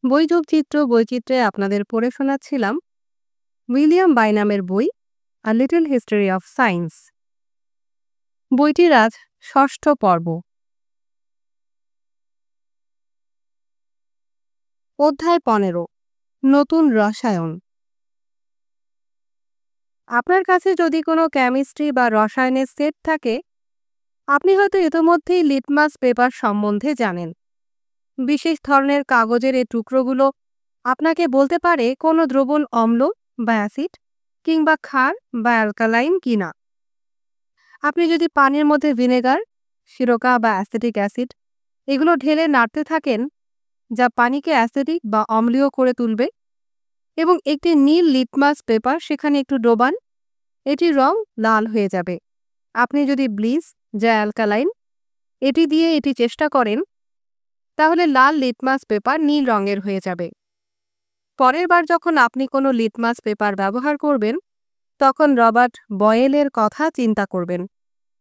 বৈচিত্র্য বৈচিত্র্যে আপনাদের পড়ে শোনাচ্ছিলাম উইলিয়াম বাইনামের বই a little history of science. বইটির আজ ষষ্ঠ পর্ব। অধ্যায় 15, নতুন রসায়ন। আপনার কাছে যদি কোনো কেমিস্ট্রি বা রসায়নের সেট থাকে, আপনি হয়তো ইতোমধ্যেই লিটমাস পেপার সম্বন্ধে জানেন। বিশেষ ধরনের কাগজের এই টুকরোগুলো আপনাকে বলতে পারে কোনো দ্রবণ অম্ল বা অ্যাসিড কিংবা ক্ষার বা অ্যালকালাইন কিনা। আপনি যদি পানির মধ্যে ভিনেগার, সিরকা বা অ্যাসিটিক অ্যাসিড এগুলো ঢেলে নাড়তে থাকেন, যা পানিকে অ্যাসিডিক বা অম্লীয় করে তুলবে, এবং একটি নীল লিটমাস পেপার সেখানে একটু ডোবান, এটির রং লাল হয়ে যাবে। আপনি যদি ব্লিচ, যা অ্যালকালাইন, এটি দিয়ে এটি চেষ্টা করেন, তাহলে লাল লিটমাস পেপার নীল রঙের হয়ে যাবে। পরের বার যখন আপনি কোনো লিটমাস পেপার ব্যবহার করবেন, তখন রবার্ট বয়েলের কথা চিন্তা করবেন,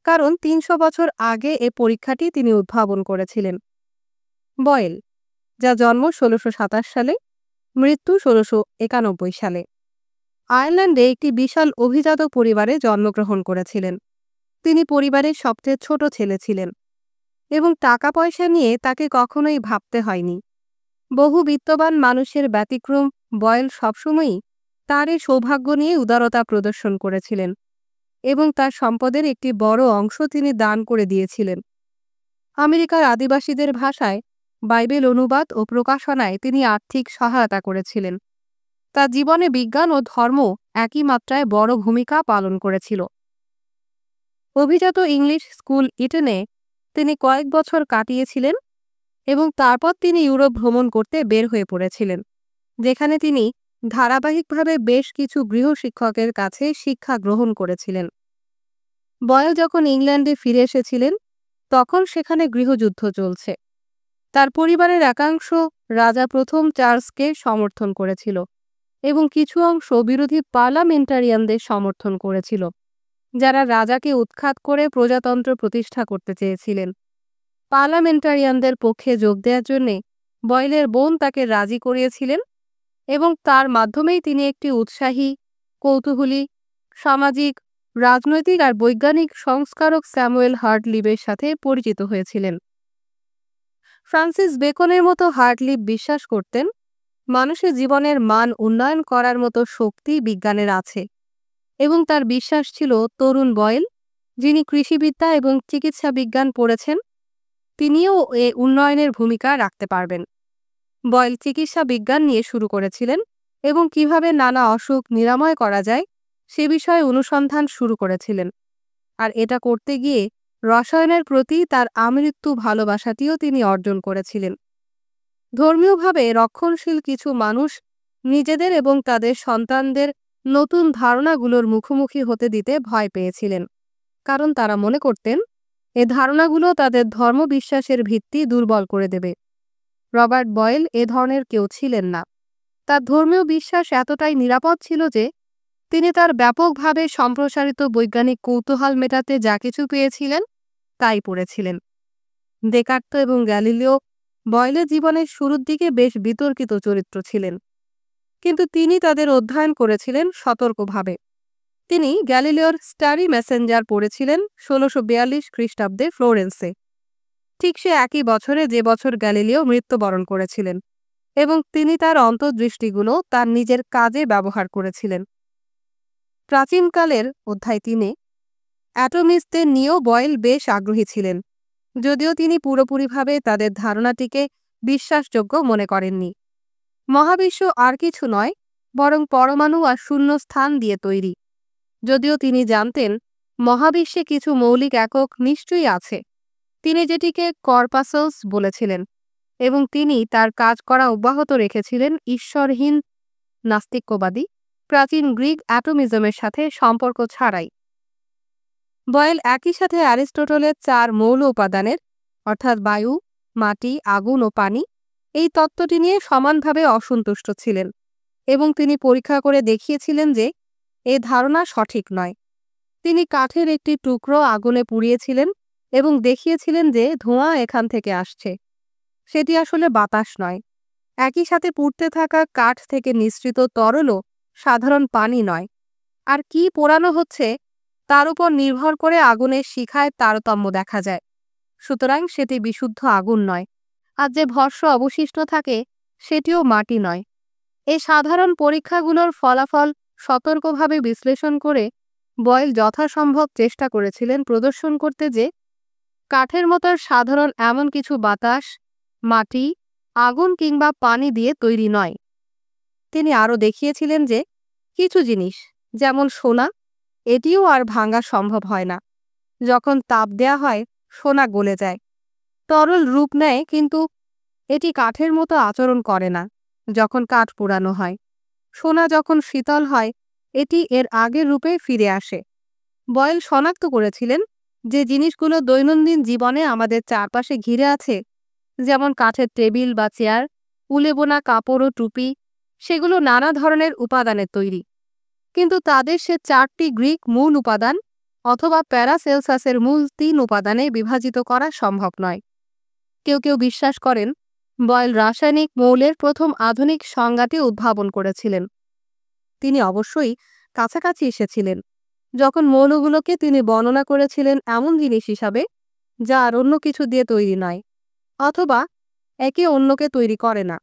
কারণ ৩০০ বছর আগে এ পরীক্ষাটি তিনি উদ্ভাবন করেছিলেন। বয়েল, যা জন্ম ১৬২৭ সালে, মৃত্যু ১৬৯১ সালে, আয়ারল্যান্ডে একটি বিশাল অভিজাত পরিবারে জন্মগ্রহণ করেছিলেন। তিনি পরিবারের সবচেয়ে ছোট ছেলে ছিলেন এবং টাকা পয়সা নিয়ে তাকে কখনোই ভাবতে হয়নি। বহু বিত্তবান মানুষের ব্যতিক্রম বয়েল সবসময়ই তার এই সৌভাগ্য নিয়ে উদারতা প্রদর্শন করেছিলেন এবং তার সম্পদের একটি বড় অংশ তিনি দান করে দিয়েছিলেন। আমেরিকার আদিবাসীদের ভাষায় বাইবেল অনুবাদ ও প্রকাশনায় তিনি আর্থিক সহায়তা করেছিলেন। তার জীবনে বিজ্ঞান ও ধর্ম একই মাত্রায় বড় ভূমিকা পালন করেছিল। অভিজাত ইংলিশ স্কুল ইটনে তিনি কয়েক বছর কাটিয়েছিলেন এবং তারপর তিনি ইউরোপ ভ্রমণ করতে বের হয়ে পড়েছিলেন, যেখানে তিনি ধারাবাহিকভাবে বেশ কিছু গৃহশিক্ষকের কাছে শিক্ষা গ্রহণ করেছিলেন। বয়েল যখন ইংল্যান্ডে ফিরে এসেছিলেন, তখন সেখানে গৃহযুদ্ধ চলছে। তার পরিবারের একাংশ রাজা প্রথম চার্লসকে সমর্থন করেছিল এবং কিছু অংশ বিরোধী পার্লামেন্টারিয়ানদের সমর্থন করেছিল, যারা রাজাকে উৎখাত করে প্রজাতন্ত্র প্রতিষ্ঠা করতে চেয়েছিলেন। পার্লামেন্টারিয়ানদের পক্ষে যোগ দেওয়ার জন্যে বয়েলের বোন তাকে রাজি করিয়েছিলেন এবং তার মাধ্যমেই তিনি একটি উৎসাহী, কৌতূহলী, সামাজিক, রাজনৈতিক আর বৈজ্ঞানিক সংস্কারক স্যামুয়েল হার্টলিবের সাথে পরিচিত হয়েছিলেন। ফ্রান্সিস বেকনের মতো হার্টলিব বিশ্বাস করতেন, মানুষের জীবনের মান উন্নয়ন করার মতো শক্তি বিজ্ঞানের আছে, এবং তার বিশ্বাস ছিল তরুণ বয়েল, যিনি কৃষিবিদ্যা এবং চিকিৎসা বিজ্ঞান পড়েছেন, তিনিও এ উন্নয়নের ভূমিকা রাখতে পারবেন। বয়েল চিকিৎসা বিজ্ঞান নিয়ে শুরু করেছিলেন এবং কিভাবে নানা অসুখ নিরাময় করা যায় সে বিষয়ে অনুসন্ধান শুরু করেছিলেন, আর এটা করতে গিয়ে রসায়নের প্রতি তার আমৃত্যু ভালোবাসাটিও তিনি অর্জন করেছিলেন। ধর্মীয়ভাবে রক্ষণশীল কিছু মানুষ নিজেদের এবং তাদের সন্তানদের নতুন ধারণাগুলোর মুখোমুখি হতে দিতে ভয় পেয়েছিলেন, কারণ তারা মনে করতেন এ ধারণাগুলো তাদের ধর্মবিশ্বাসের ভিত্তি দুর্বল করে দেবে। রবার্ট বয়েল এ ধরনের কেউ ছিলেন না। তার ধর্মীয় বিশ্বাস এতটাই নিরাপদ ছিল যে তিনি তার ব্যাপকভাবে সম্প্রসারিত বৈজ্ঞানিক কৌতূহল মেটাতে যা কিছু পেয়েছিলেন তাই পড়েছিলেন। দেকার্ত এবং গ্যালিলিও বয়েলের জীবনের শুরুর দিকে বেশ বিতর্কিত চরিত্র ছিলেন, কিন্তু তিনি তাদের অধ্যয়ন করেছিলেন সতর্কভাবে। তিনি গ্যালিলিওর স্টারি মেসেঞ্জার পড়েছিলেন ১৬৪২ খ্রিস্টাব্দে ফ্লোরেন্সে, ঠিক সে একই বছরে যে বছর গ্যালিলিও মৃত্যুবরণ করেছিলেন, এবং তিনি তার অন্তর্দৃষ্টিগুলো তার নিজের কাজে ব্যবহার করেছিলেন। প্রাচীনকালের অধ্যায় ৩-এ অ্যাটমিস্টদের নিয়েও বয়েল বেশ আগ্রহী ছিলেন, যদিও তিনি পুরোপুরিভাবে তাদের ধারণাটিকে বিশ্বাসযোগ্য মনে করেননি। মহাবিশ্ব আর কিছু নয়, বরং পরমাণু আর শূন্য স্থান দিয়ে তৈরি। যদিও তিনি জানতেন মহাবিশ্বে কিছু মৌলিক একক নিশ্চয়ই আছে, তিনি যেটিকে কর্পাসলস বলেছিলেন, এবং তিনি তার কাজ করা অব্যাহত রেখেছিলেন ঈশ্বরহীন নাস্তিক্যবাদী প্রাচীন গ্রিক অ্যাটমিজমের সাথে সম্পর্ক ছাড়াই। বয়েল একই সাথে অ্যারিস্টটলের 4 মৌল উপাদানের, অর্থাৎ বায়ু, মাটি, আগুন ও পানি, এই তত্ত্বটি নিয়ে সমানভাবে অসন্তুষ্ট ছিলেন, এবং তিনি পরীক্ষা করে দেখিয়েছিলেন যে এ ধারণা সঠিক নয়। তিনি কাঠের একটি টুকরো আগুনে পুড়িয়েছিলেন এবং দেখিয়েছিলেন যে ধোঁয়া এখান থেকে আসছে, সেটি আসলে বাতাস নয়। একই সাথে পুড়তে থাকা কাঠ থেকে নিঃসৃত তরলও সাধারণ পানি নয়। আর কি পোড়ানো হচ্ছে তার উপর নির্ভর করে আগুনের শিখায় তারতম্য দেখা যায়। সুতরাং সেটি বিশুদ্ধ আগুন নয়, আর যে ভস্ম অবশিষ্ট থাকে সেটিও মাটি নয়। এই সাধারণ পরীক্ষাগুলোর ফলাফল সতর্কভাবে বিশ্লেষণ করে বয়েল যথাসম্ভব চেষ্টা করেছিলেন প্রদর্শন করতে যে কাঠের মতো সাধারণ এমন কিছু বাতাস, মাটি, আগুন কিংবা পানি দিয়ে তৈরি নয়। তিনি আরও দেখিয়েছিলেন যে কিছু জিনিস, যেমন সোনা, এটিও আর ভাঙা সম্ভব হয় না। যখন তাপ দেয়া হয় সোনা গলে যায়, তরল রূপ নেয়, কিন্তু এটি কাঠের মতো আচরণ করে না। যখন কাঠ পোড়ানো হয়, সোনা যখন শীতল হয় এটি এর আগের রূপে ফিরে আসে। বয়েল শনাক্ত করেছিলেন যে জিনিসগুলো দৈনন্দিন জীবনে আমাদের চারপাশে ঘিরে আছে, যেমন কাঠের টেবিল বা চেয়ার, উলে বোনা কাপড় ও টুপি, সেগুলো নানা ধরনের উপাদানের তৈরি, কিন্তু তাদের সে 4টি গ্রিক মূল উপাদান অথবা প্যারাসেলসাসের মূল 3 উপাদানে বিভাজিত করা সম্ভব নয়। কেউ কেউ বিশ্বাস করেন বয়েল রাসায়নিক মৌলের প্রথম আধুনিক সংজ্ঞাটি উদ্ভাবন করেছিলেন। তিনি অবশ্যই কাছাকাছি এসেছিলেন যখন মৌলগুলোকে তিনি বর্ণনা করেছিলেন এমন জিনিস হিসাবে যা আর অন্য কিছু দিয়ে তৈরি নয়, অথবা একে অন্যকে তৈরি করে না।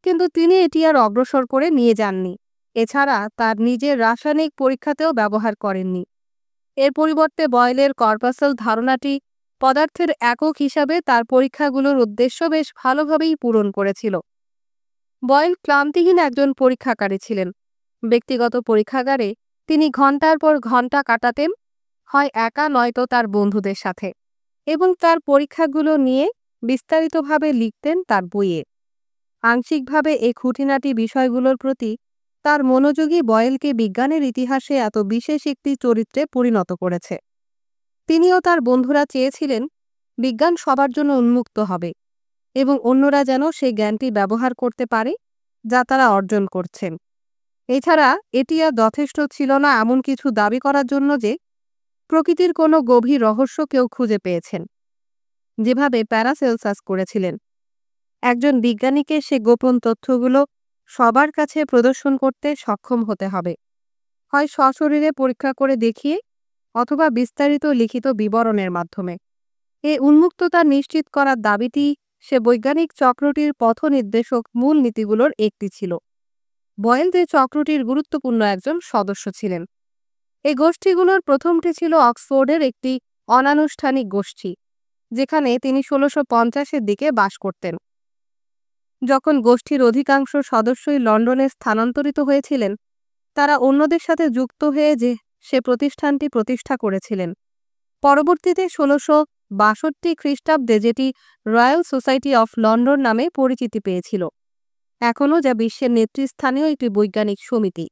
কিন্তু তিনি এটি আর অগ্রসর করে নিয়ে যাননি। এছাড়া তার নিজের রাসায়নিক পরীক্ষাতেও ব্যবহার করেননি। এর পরিবর্তে বয়েলের কর্পাসল ধারণাটি পদার্থের একক হিসাবে তার পরীক্ষাগুলোর উদ্দেশ্য বেশ ভালোভাবেই পূরণ করেছিল। বয়েল ক্লান্তিহীন একজন পরীক্ষাকারী ছিলেন। ব্যক্তিগত পরীক্ষাগারে তিনি ঘন্টার পর ঘন্টা কাটাতেন, হয় একা নয়তো তার বন্ধুদের সাথে, এবং তার পরীক্ষাগুলো নিয়ে বিস্তারিতভাবে লিখতেন তার বইয়ে। আংশিকভাবে এই খুঁটিনাটি বিষয়গুলোর প্রতি তার মনোযোগী বয়েলকে বিজ্ঞানের ইতিহাসে এত বিশেষ একটি চরিত্রে পরিণত করেছে। তিনিও তার বন্ধুরা চেয়েছিলেন বিজ্ঞান সবার জন্য উন্মুক্ত হবে এবং অন্যরা যেন সেই জ্ঞানটি ব্যবহার করতে পারে যা তারা অর্জন করছেন। এছাড়া এটি আর যথেষ্ট ছিল না এমন কিছু দাবি করার জন্য যে প্রকৃতির কোনো গভীর রহস্য কেউ খুঁজে পেয়েছেন, যেভাবে প্যারাসেলসাস করেছিলেন। একজন বিজ্ঞানীকে সে গোপন তথ্যগুলো সবার কাছে প্রদর্শন করতে সক্ষম হতে হবে, হয় সশরীরে পরীক্ষা করে দেখিয়ে অথবা বিস্তারিত লিখিত বিবরণের মাধ্যমে। এই উন্মুক্ততা নিশ্চিত করার দাবিটি সে বৈজ্ঞানিক চক্রটির পথনির্দেশক মূল নীতিগুলোর একটি ছিল। বয়েল যে চক্রটির গুরুত্বপূর্ণ একজন সদস্য ছিলেন। এই গোষ্ঠীগুলোর প্রথমটি ছিল অক্সফোর্ডের একটি অনানুষ্ঠানিক গোষ্ঠী, যেখানে তিনি 1650-এর দিকে বাস করতেন। যখন গোষ্ঠীর অধিকাংশ সদস্যই লন্ডনে স্থানান্তরিত হয়েছিলেন, তারা অন্যদের সাথে যুক্ত হয়ে সে প্রতিষ্ঠানটি প্রতিষ্ঠা করেছিলেন। পরবর্তীতে 1662 খ্রিস্টাব্দে যেটি রয়্যাল সোসাইটি অফ লন্ডন নামে পরিচিতি পেয়েছিল, এখনও যা বিশ্বের নেতৃস্থানীয় একটি বৈজ্ঞানিক সমিতি।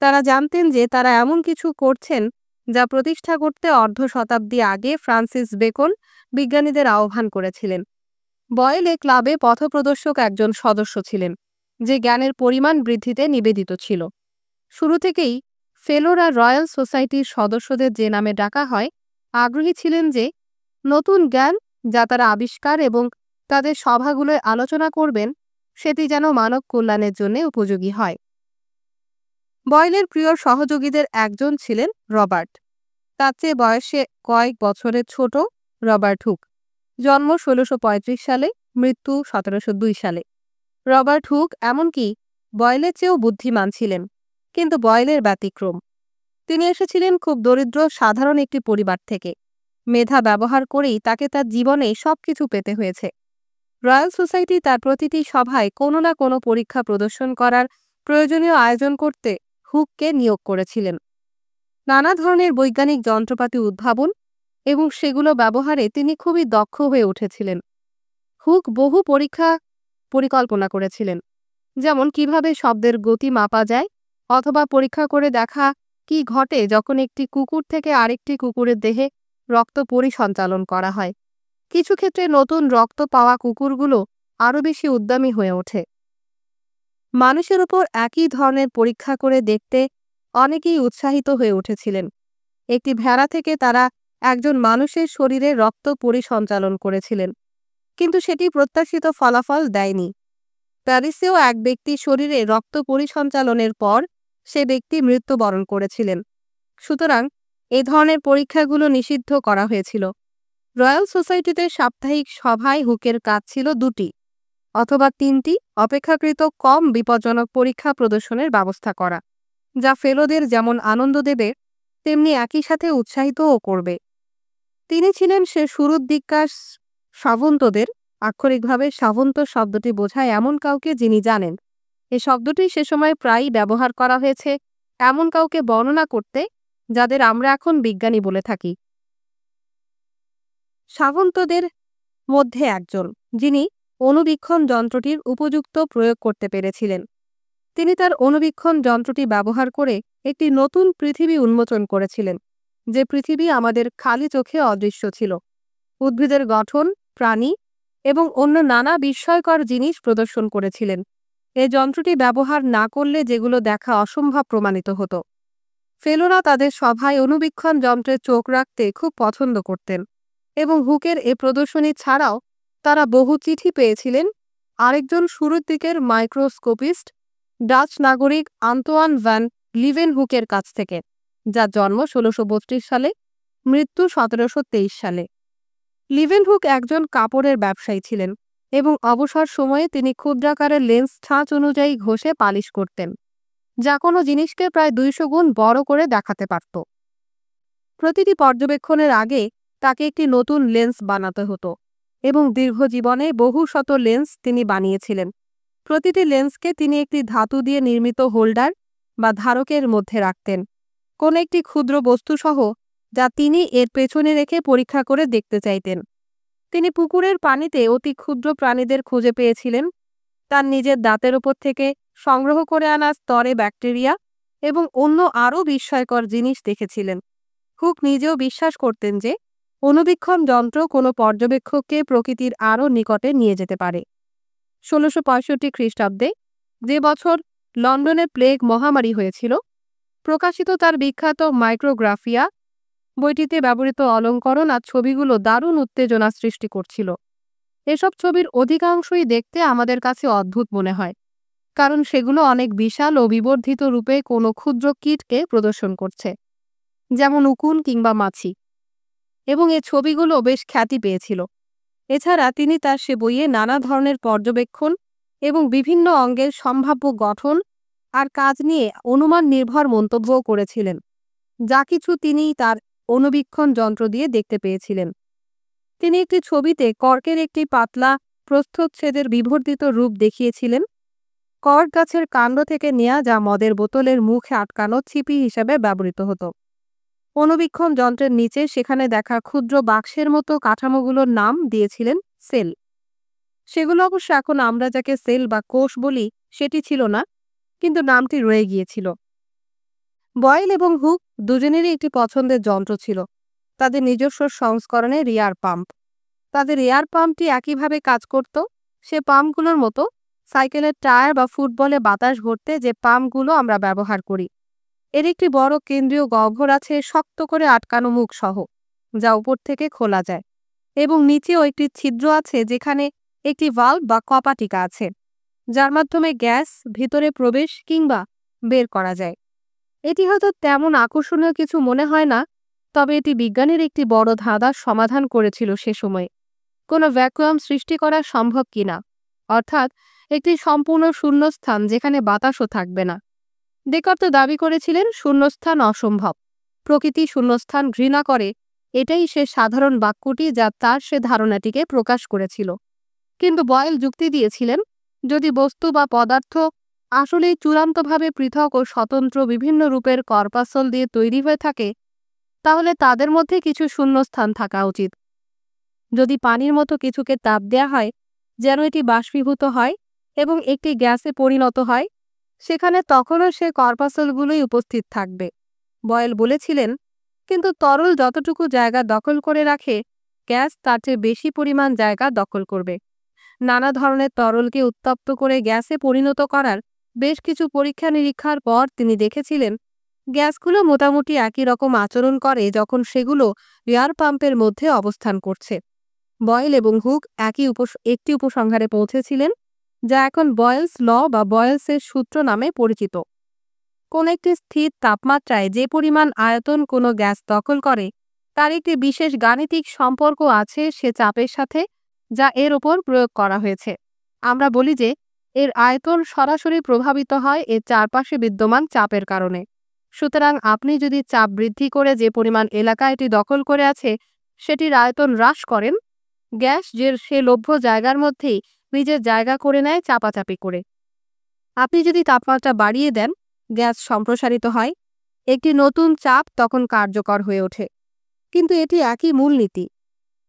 তারা জানতেন যে তারা এমন কিছু করছেন যা প্রতিষ্ঠা করতে অর্ধ শতাব্দী আগে ফ্রান্সিস বেকন বিজ্ঞানীদের আহ্বান করেছিলেন। বয়েল এ ক্লাবে পথপ্রদর্শক একজন সদস্য ছিলেন, যে জ্ঞানের পরিমাণ বৃদ্ধিতে নিবেদিত ছিল। শুরু থেকেই ফেলোরা রয়্যাল সোসাইটির সদস্যদের যে নামে ডাকা হয় আগ্রহী ছিলেন যে নতুন জ্ঞান যা তারা আবিষ্কার এবং তাদের সভাগুলোয় আলোচনা করবেন সেটি যেন মানব কল্যাণের জন্য উপযোগী হয়। বয়েলের প্রিয় সহযোগীদের একজন ছিলেন রবার্ট। তার চেয়ে বয়সে কয়েক বছরের ছোট রবার্ট হুক। জন্ম 1635 সালে, মৃত্যু 1702 সালে। রবার্ট হুক এমনকি বয়েলের চেয়েও বুদ্ধিমান ছিলেন, কিন্তু বয়েলের ব্যতিক্রম। তিনি এসেছিলেন খুব দরিদ্র সাধারণ একটি পরিবার থেকে। মেধা ব্যবহার করেই তাকে তার জীবনে সবকিছু পেতে হয়েছে। রয়্যাল সোসাইটি তার প্রতিটি সভায় কোনো না কোনো পরীক্ষা প্রদর্শন করার প্রয়োজনীয় আয়োজন করতে হুককে নিয়োগ করেছিলেন। নানা ধরনের বৈজ্ঞানিক যন্ত্রপাতি উদ্ভাবন এবং সেগুলো ব্যবহারে তিনি খুবই দক্ষ হয়ে উঠেছিলেন। হুক বহু পরীক্ষা পরিকল্পনা করেছিলেন, যেমন কিভাবে শব্দের গতি মাপা যায়, অথবা পরীক্ষা করে দেখা কি ঘটে যখন একটি কুকুর থেকে আরেকটি কুকুরের দেহে রক্ত পরিসঞ্চালন করা হয়। কিছু ক্ষেত্রে নতুন রক্ত পাওয়া কুকুরগুলো আরও বেশি উদ্যমী হয়ে ওঠে। মানুষের উপর একই ধরনের পরীক্ষা করে দেখতে অনেকেই উৎসাহিত হয়ে উঠেছিলেন। একটি ভেড়া থেকে তারা একজন মানুষের শরীরে রক্ত পরিসঞ্চালন করেছিলেন, কিন্তু সেটি প্রত্যাশিত ফলাফল দেয়নি। প্যারিসেও এক ব্যক্তির শরীরে রক্ত পরিসঞ্চালনের পর সে ব্যক্তি মৃত্যুবরণ করেছিলেন। সুতরাং এ ধরনের পরীক্ষাগুলো নিষিদ্ধ করা হয়েছিল। রয়্যাল সোসাইটিতে সাপ্তাহিক সভায় হুকের কাজ ছিল 2টি অথবা 3টি অপেক্ষাকৃত কম বিপজ্জনক পরীক্ষা প্রদর্শনের ব্যবস্থা করা, যা ফেলোদের যেমন আনন্দ দেবে তেমনি একই সাথে উৎসাহিতও করবে। তিনি ছিলেন সে শুরুর দিককার সাবন্তদের, আক্ষরিকভাবে সাবন্ত শব্দটি বোঝায় এমন কাউকে যিনি জানেন। এই শব্দটি সে সময় প্রায়ই ব্যবহার করা হয়েছে এমন কাউকে বর্ণনা করতে যাদের আমরা এখন বিজ্ঞানী বলে থাকি। সাবন্তদের মধ্যে একজন, যিনি অণুবীক্ষণ যন্ত্রটির উপযুক্ত প্রয়োগ করতে পেরেছিলেন। তিনি তার অণুবীক্ষণ যন্ত্রটি ব্যবহার করে একটি নতুন পৃথিবী উন্মোচন করেছিলেন, যে পৃথিবী আমাদের খালি চোখে অদৃশ্য ছিল। উদ্ভিদের গঠন, প্রাণী এবং অন্য নানা বিস্ময়কর জিনিস প্রদর্শন করেছিলেন। এই যন্ত্রটি ব্যবহার না করলে যেগুলো দেখা অসম্ভব প্রমাণিত হতো। ফেলোরা তাদের সভায় অণুবীক্ষণ যন্ত্রে চোখ রাখতে খুব পছন্দ করতেন এবং হুকের এ প্রদর্শনী ছাড়াও তারা বহু চিঠি পেয়েছিলেন আরেকজন শুরুর দিকের মাইক্রোস্কোপিস্ট, ডাচ নাগরিক আন্তোয়ান ভ্যান লিভেনহুকের কাছ থেকে, যার জন্ম 1632 সালে, মৃত্যু 1723 সালে। লিভেনহুক একজন কাপড়ের ব্যবসায়ী ছিলেন এবং অবসর সময়ে তিনি ক্ষুদ্রাকারের লেন্স ছাঁচ অনুযায়ী ঘষে পালিশ করতেন, যা কোনো জিনিসকে প্রায় 200 গুণ বড় করে দেখাতে পারত। প্রতিটি পর্যবেক্ষণের আগে তাকে একটি নতুন লেন্স বানাতে হতো এবং দীর্ঘ জীবনে বহু শত লেন্স তিনি বানিয়েছিলেন। প্রতিটি লেন্সকে তিনি একটি ধাতু দিয়ে নির্মিত হোল্ডার বা ধারকের মধ্যে রাখতেন, কোন একটি ক্ষুদ্র বস্তুসহ, যা তিনি এর পেছনে রেখে পরীক্ষা করে দেখতে চাইতেন। তিনি পুকুরের পানিতে অতি ক্ষুদ্র প্রাণীদের খুঁজে পেয়েছিলেন, তার নিজের দাঁতের ওপর থেকে সংগ্রহ করে আনা স্তরে ব্যাকটেরিয়া এবং অন্য আরও বিস্ময়কর জিনিস দেখেছিলেন। হুক নিজেও বিশ্বাস করতেন যে অণুবীক্ষণ যন্ত্র কোনো পর্যবেক্ষককে প্রকৃতির আরও নিকটে নিয়ে যেতে পারে। 1665 খ্রিস্টাব্দে, যে বছর লন্ডনে প্লেগ মহামারী হয়েছিল, প্রকাশিত তার বিখ্যাত মাইক্রোগ্রাফিয়া বইটিতে ব্যবহৃত অলঙ্করণ আর ছবিগুলো দারুণ উত্তেজনা সৃষ্টি করছিল। এসব ছবির অধিকাংশই দেখতে আমাদের কাছে অদ্ভুত মনে হয়, কারণ সেগুলো অনেক বিশাল ও বিবর্ধিত রূপে কোনো ক্ষুদ্র কীটকে প্রদর্শন করছে, যেমন উকুন কিংবা মাছি, এবং এই ছবিগুলো বেশ খ্যাতি পেয়েছিল। এছাড়া তিনি তার সে বইয়ে নানা ধরনের পর্যবেক্ষণ এবং বিভিন্ন অঙ্গের সম্ভাব্য গঠন আর কাজ নিয়ে অনুমান নির্ভর মন্তব্যও করেছিলেন, যা কিছু তিনি তার অণুবীক্ষণ যন্ত্র দিয়ে দেখতে পেয়েছিলেন। তিনি একটি ছবিতে কর্কের একটি পাতলা প্রস্থচ্ছেদের বিবর্ধিত রূপ দেখিয়েছিলেন, কর্ক গাছের কাণ্ড থেকে নেয়া, যা মদের বোতলের মুখে আটকানো ছিপি হিসেবে ব্যবহৃত হতো। অণুবীক্ষণ যন্ত্রের নিচে সেখানে দেখা ক্ষুদ্র বাক্সের মতো কাঠামোগুলোর নাম দিয়েছিলেন সেল। সেগুলো অবশ্য এখন আমরা যাকে সেল বা কোষ বলি সেটি ছিল না, কিন্তু নামটি রয়ে গিয়েছিল। বয়েল এবং হুক দুজনেরই একটি পছন্দের যন্ত্র ছিল, তাদের নিজস্ব সংস্করণে রিয়ার পাম্প। তাদের এয়ার পাম্পটি একইভাবে কাজ করত, সে পাম্পগুলোর মতো সাইকেলের টায়ার বা ফুটবলে বাতাস ভরতে যে পাম্পগুলো আমরা ব্যবহার করি। এর একটি বড় কেন্দ্রীয় গহ্বর আছে, শক্ত করে আটকানো মুখ সহ, যা উপর থেকে খোলা যায়, এবং নিচেও একটি ছিদ্র আছে যেখানে একটি ভালভ বা কপাটিকা আছে, যার মাধ্যমে গ্যাস ভিতরে প্রবেশ কিংবা বের করা যায়। এটি হয়তো তেমন আকর্ষণীয় কিছু মনে হয় না, তবে এটি বিজ্ঞানের একটি বড় ধাঁধার সমাধান করেছিল সে সময়ে, কোনো ভ্যাকুয়াম সৃষ্টি করা সম্ভব কিনা, অর্থাৎ একটি সম্পূর্ণ শূন্যস্থান যেখানে বাতাসও থাকবে না। ডেকার্ত দাবি করেছিলেন শূন্যস্থান অসম্ভব, প্রকৃতি শূন্যস্থান ঘৃণা করে, এটাই সে সাধারণ বাক্যটি যা তার সে ধারণাটিকে প্রকাশ করেছিল। কিন্তু বয়েল যুক্তি দিয়েছিলেন, যদি বস্তু বা পদার্থ আসলেই চূড়ান্তভাবে পৃথক ও স্বতন্ত্র বিভিন্ন রূপের কর্পাসল দিয়ে তৈরি হয়ে থাকে, তাহলে তাদের মধ্যে কিছু শূন্যস্থান থাকা উচিত। যদি পানির মতো কিছুকে তাপ দেয়া হয় যেন এটি বাষ্পীভূত হয় এবং একটি গ্যাসে পরিণত হয়, সেখানে তখনও সে কর্পাসলগুলোই উপস্থিত থাকবে। বয়েল বলেছিলেন, কিন্তু তরল যতটুকু জায়গা দখল করে রাখে, গ্যাস তার চেয়ে বেশি পরিমাণ জায়গা দখল করবে। নানা ধরনের তরলকে উত্তপ্ত করে গ্যাসে পরিণত করার বেশ কিছু পরীক্ষা নিরীক্ষার পর তিনি দেখেছিলেন গ্যাসগুলো মোটামুটি একই রকম আচরণ করে যখন সেগুলো এয়ার পাম্পের মধ্যে অবস্থান করছে। বয়েল এবং হুক একটি উপসংহারে পৌঁছেছিলেন যা এখন বয়েলস ল বা বয়েলসের সূত্র নামে পরিচিত। কোন একটি স্থির তাপমাত্রায় যে পরিমাণ আয়তন কোনো গ্যাস দখল করে তার একটি বিশেষ গাণিতিক সম্পর্ক আছে সে চাপের সাথে, যা এর ওপর প্রয়োগ করা হয়েছে। আমরা বলি যে এর আয়তন সরাসরি প্রভাবিত হয় এর চারপাশে বিদ্যমান চাপের কারণে। সুতরাং আপনি যদি চাপ বৃদ্ধি করে যে পরিমাণ এলাকা এটি দখল করে আছে সেটির আয়তন হ্রাস করেন, গ্যাস যে সে লভ্য জায়গার মধ্যেই নিজের জায়গা করে নেয় চাপাচাপি করে। আপনি যদি তাপমাত্রা বাড়িয়ে দেন, গ্যাস সম্প্রসারিত হয়, একটি নতুন চাপ তখন কার্যকর হয়ে ওঠে। কিন্তু এটি একই মূলনীতি।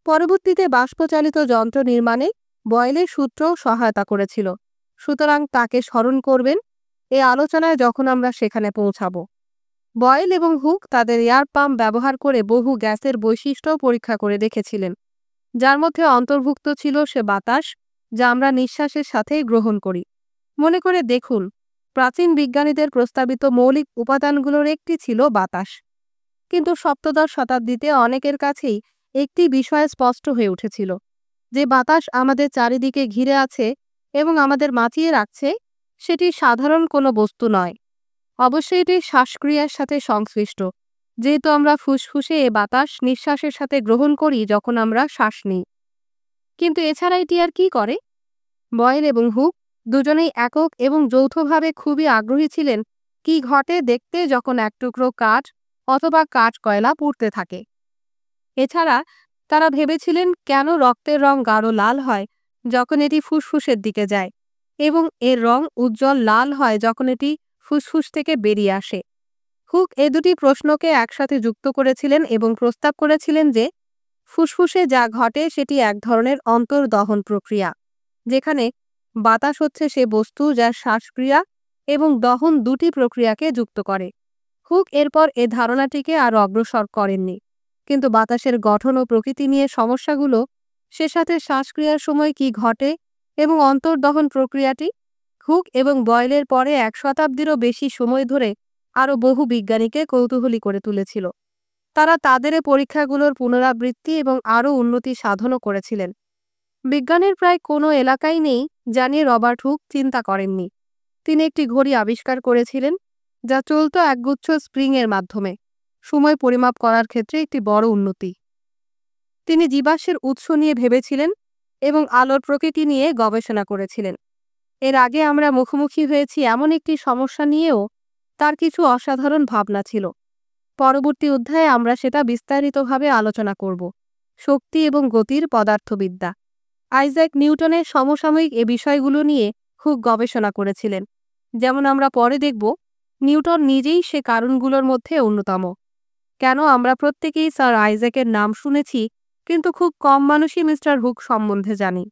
পরবর্তীতে বাষ্পচালিত যন্ত্র নির্মাণে বয়েলের সূত্রও সহায়তা করেছিল। সুতরাং তাকে স্মরণ করবেন এই আলোচনায় যখন আমরা সেখানে পৌঁছাব। বয়েল এবং হুক তাদের এয়ার পাম্প ব্যবহার করে বহু গ্যাসের বৈশিষ্ট্য পরীক্ষা করে দেখেছিলেন, যার মধ্যে অন্তর্ভুক্ত ছিল সে বাতাস যা আমরা নিঃশ্বাসের সাথে গ্রহণ করি। মনে করে দেখুন, প্রাচীন বিজ্ঞানীদের প্রস্তাবিত মৌলিক উপাদানগুলোর একটি ছিল বাতাস। কিন্তু সপ্তদশ শতাব্দীতে অনেকের কাছেই একটি বিষয় স্পষ্ট হয়ে উঠেছিল যে বাতাস আমাদের চারিদিকে ঘিরে আছে এবং আমাদের বাঁচিয়ে রাখছে, সেটি সাধারণ কোনো বস্তু নয়। অবশ্যই এটি শ্বাসক্রিয়ার সাথে সংশ্লিষ্ট, যেহেতু আমরা ফুসফুসে এ বাতাস নিঃশ্বাসের সাথে গ্রহণ করি যখন আমরা শ্বাস নিই। কিন্তু এছাড়া এটি আর কি করে? বয়েল এবং হুক দুজনেই একক এবং যৌথভাবে খুবই আগ্রহী ছিলেন কি ঘটে দেখতে যখন এক টুকরো কাঠ অথবা কাঠ কয়লা পুড়তে থাকে। এছাড়া তারা ভেবেছিলেন কেন রক্তের রং গাঢ় লাল হয় যখন এটি ফুসফুসের দিকে যায় এবং এর রং উজ্জ্বল লাল হয় যখন এটি ফুসফুস থেকে বেরিয়ে আসে। হুক এ দুটি প্রশ্নকে একসাথে যুক্ত করেছিলেন এবং প্রস্তাব করেছিলেন যে ফুসফুসে যা ঘটে সেটি এক ধরনের অন্তর্দহন প্রক্রিয়া, যেখানে বাতাস হচ্ছে সে বস্তু যা শ্বাসক্রিয়া এবং দহন দুটি প্রক্রিয়াকে যুক্ত করে। হুক এরপর এ ধারণাটিকে আরও অগ্রসর করেননি, কিন্তু বাতাসের গঠন ও প্রকৃতি নিয়ে সমস্যাগুলো, সে সাথে শ্বাসক্রিয়ার সময় কি ঘটে এবং অন্তর্দহন প্রক্রিয়াটি, হুক এবং বয়েলের পরে 1 শতাব্দীরও বেশি সময় ধরে আরও বহু বিজ্ঞানীকে কৌতূহলী করে তুলেছিল। তারা তাদের এ পরীক্ষাগুলোর পুনরাবৃত্তি এবং আরও উন্নতি সাধনও করেছিলেন। বিজ্ঞানের প্রায় কোনো এলাকাই নেই যা নিয়ে রবার্ট হুক চিন্তা করেননি। তিনি একটি ঘড়ি আবিষ্কার করেছিলেন যা চলত একগুচ্ছ স্প্রিংয়ের মাধ্যমে, সময় পরিমাপ করার ক্ষেত্রে একটি বড় উন্নতি। তিনি জীবাশ্মের উৎস নিয়ে ভেবেছিলেন এবং আলোর প্রকৃতি নিয়ে গবেষণা করেছিলেন। এর আগে আমরা মুখোমুখি হয়েছি এমন একটি সমস্যা নিয়েও তার কিছু অসাধারণ ভাবনা ছিল। পরবর্তী অধ্যায়ে আমরা সেটা বিস্তারিতভাবে আলোচনা করব। শক্তি এবং গতির পদার্থবিদ্যা। আইজ্যাক নিউটনের সমসাময়িক এ বিষয়গুলো নিয়ে খুব গবেষণা করেছিলেন। যেমন আমরা পরে দেখব, নিউটন নিজেই সে কারণগুলোর মধ্যে অন্যতম। কেন আমরা প্রত্যেকেই স্যার আইজ্যাকের নাম শুনেছি কিন্তু খুব কম মানুষই মিস্টার হুক সম্বন্ধে জানি।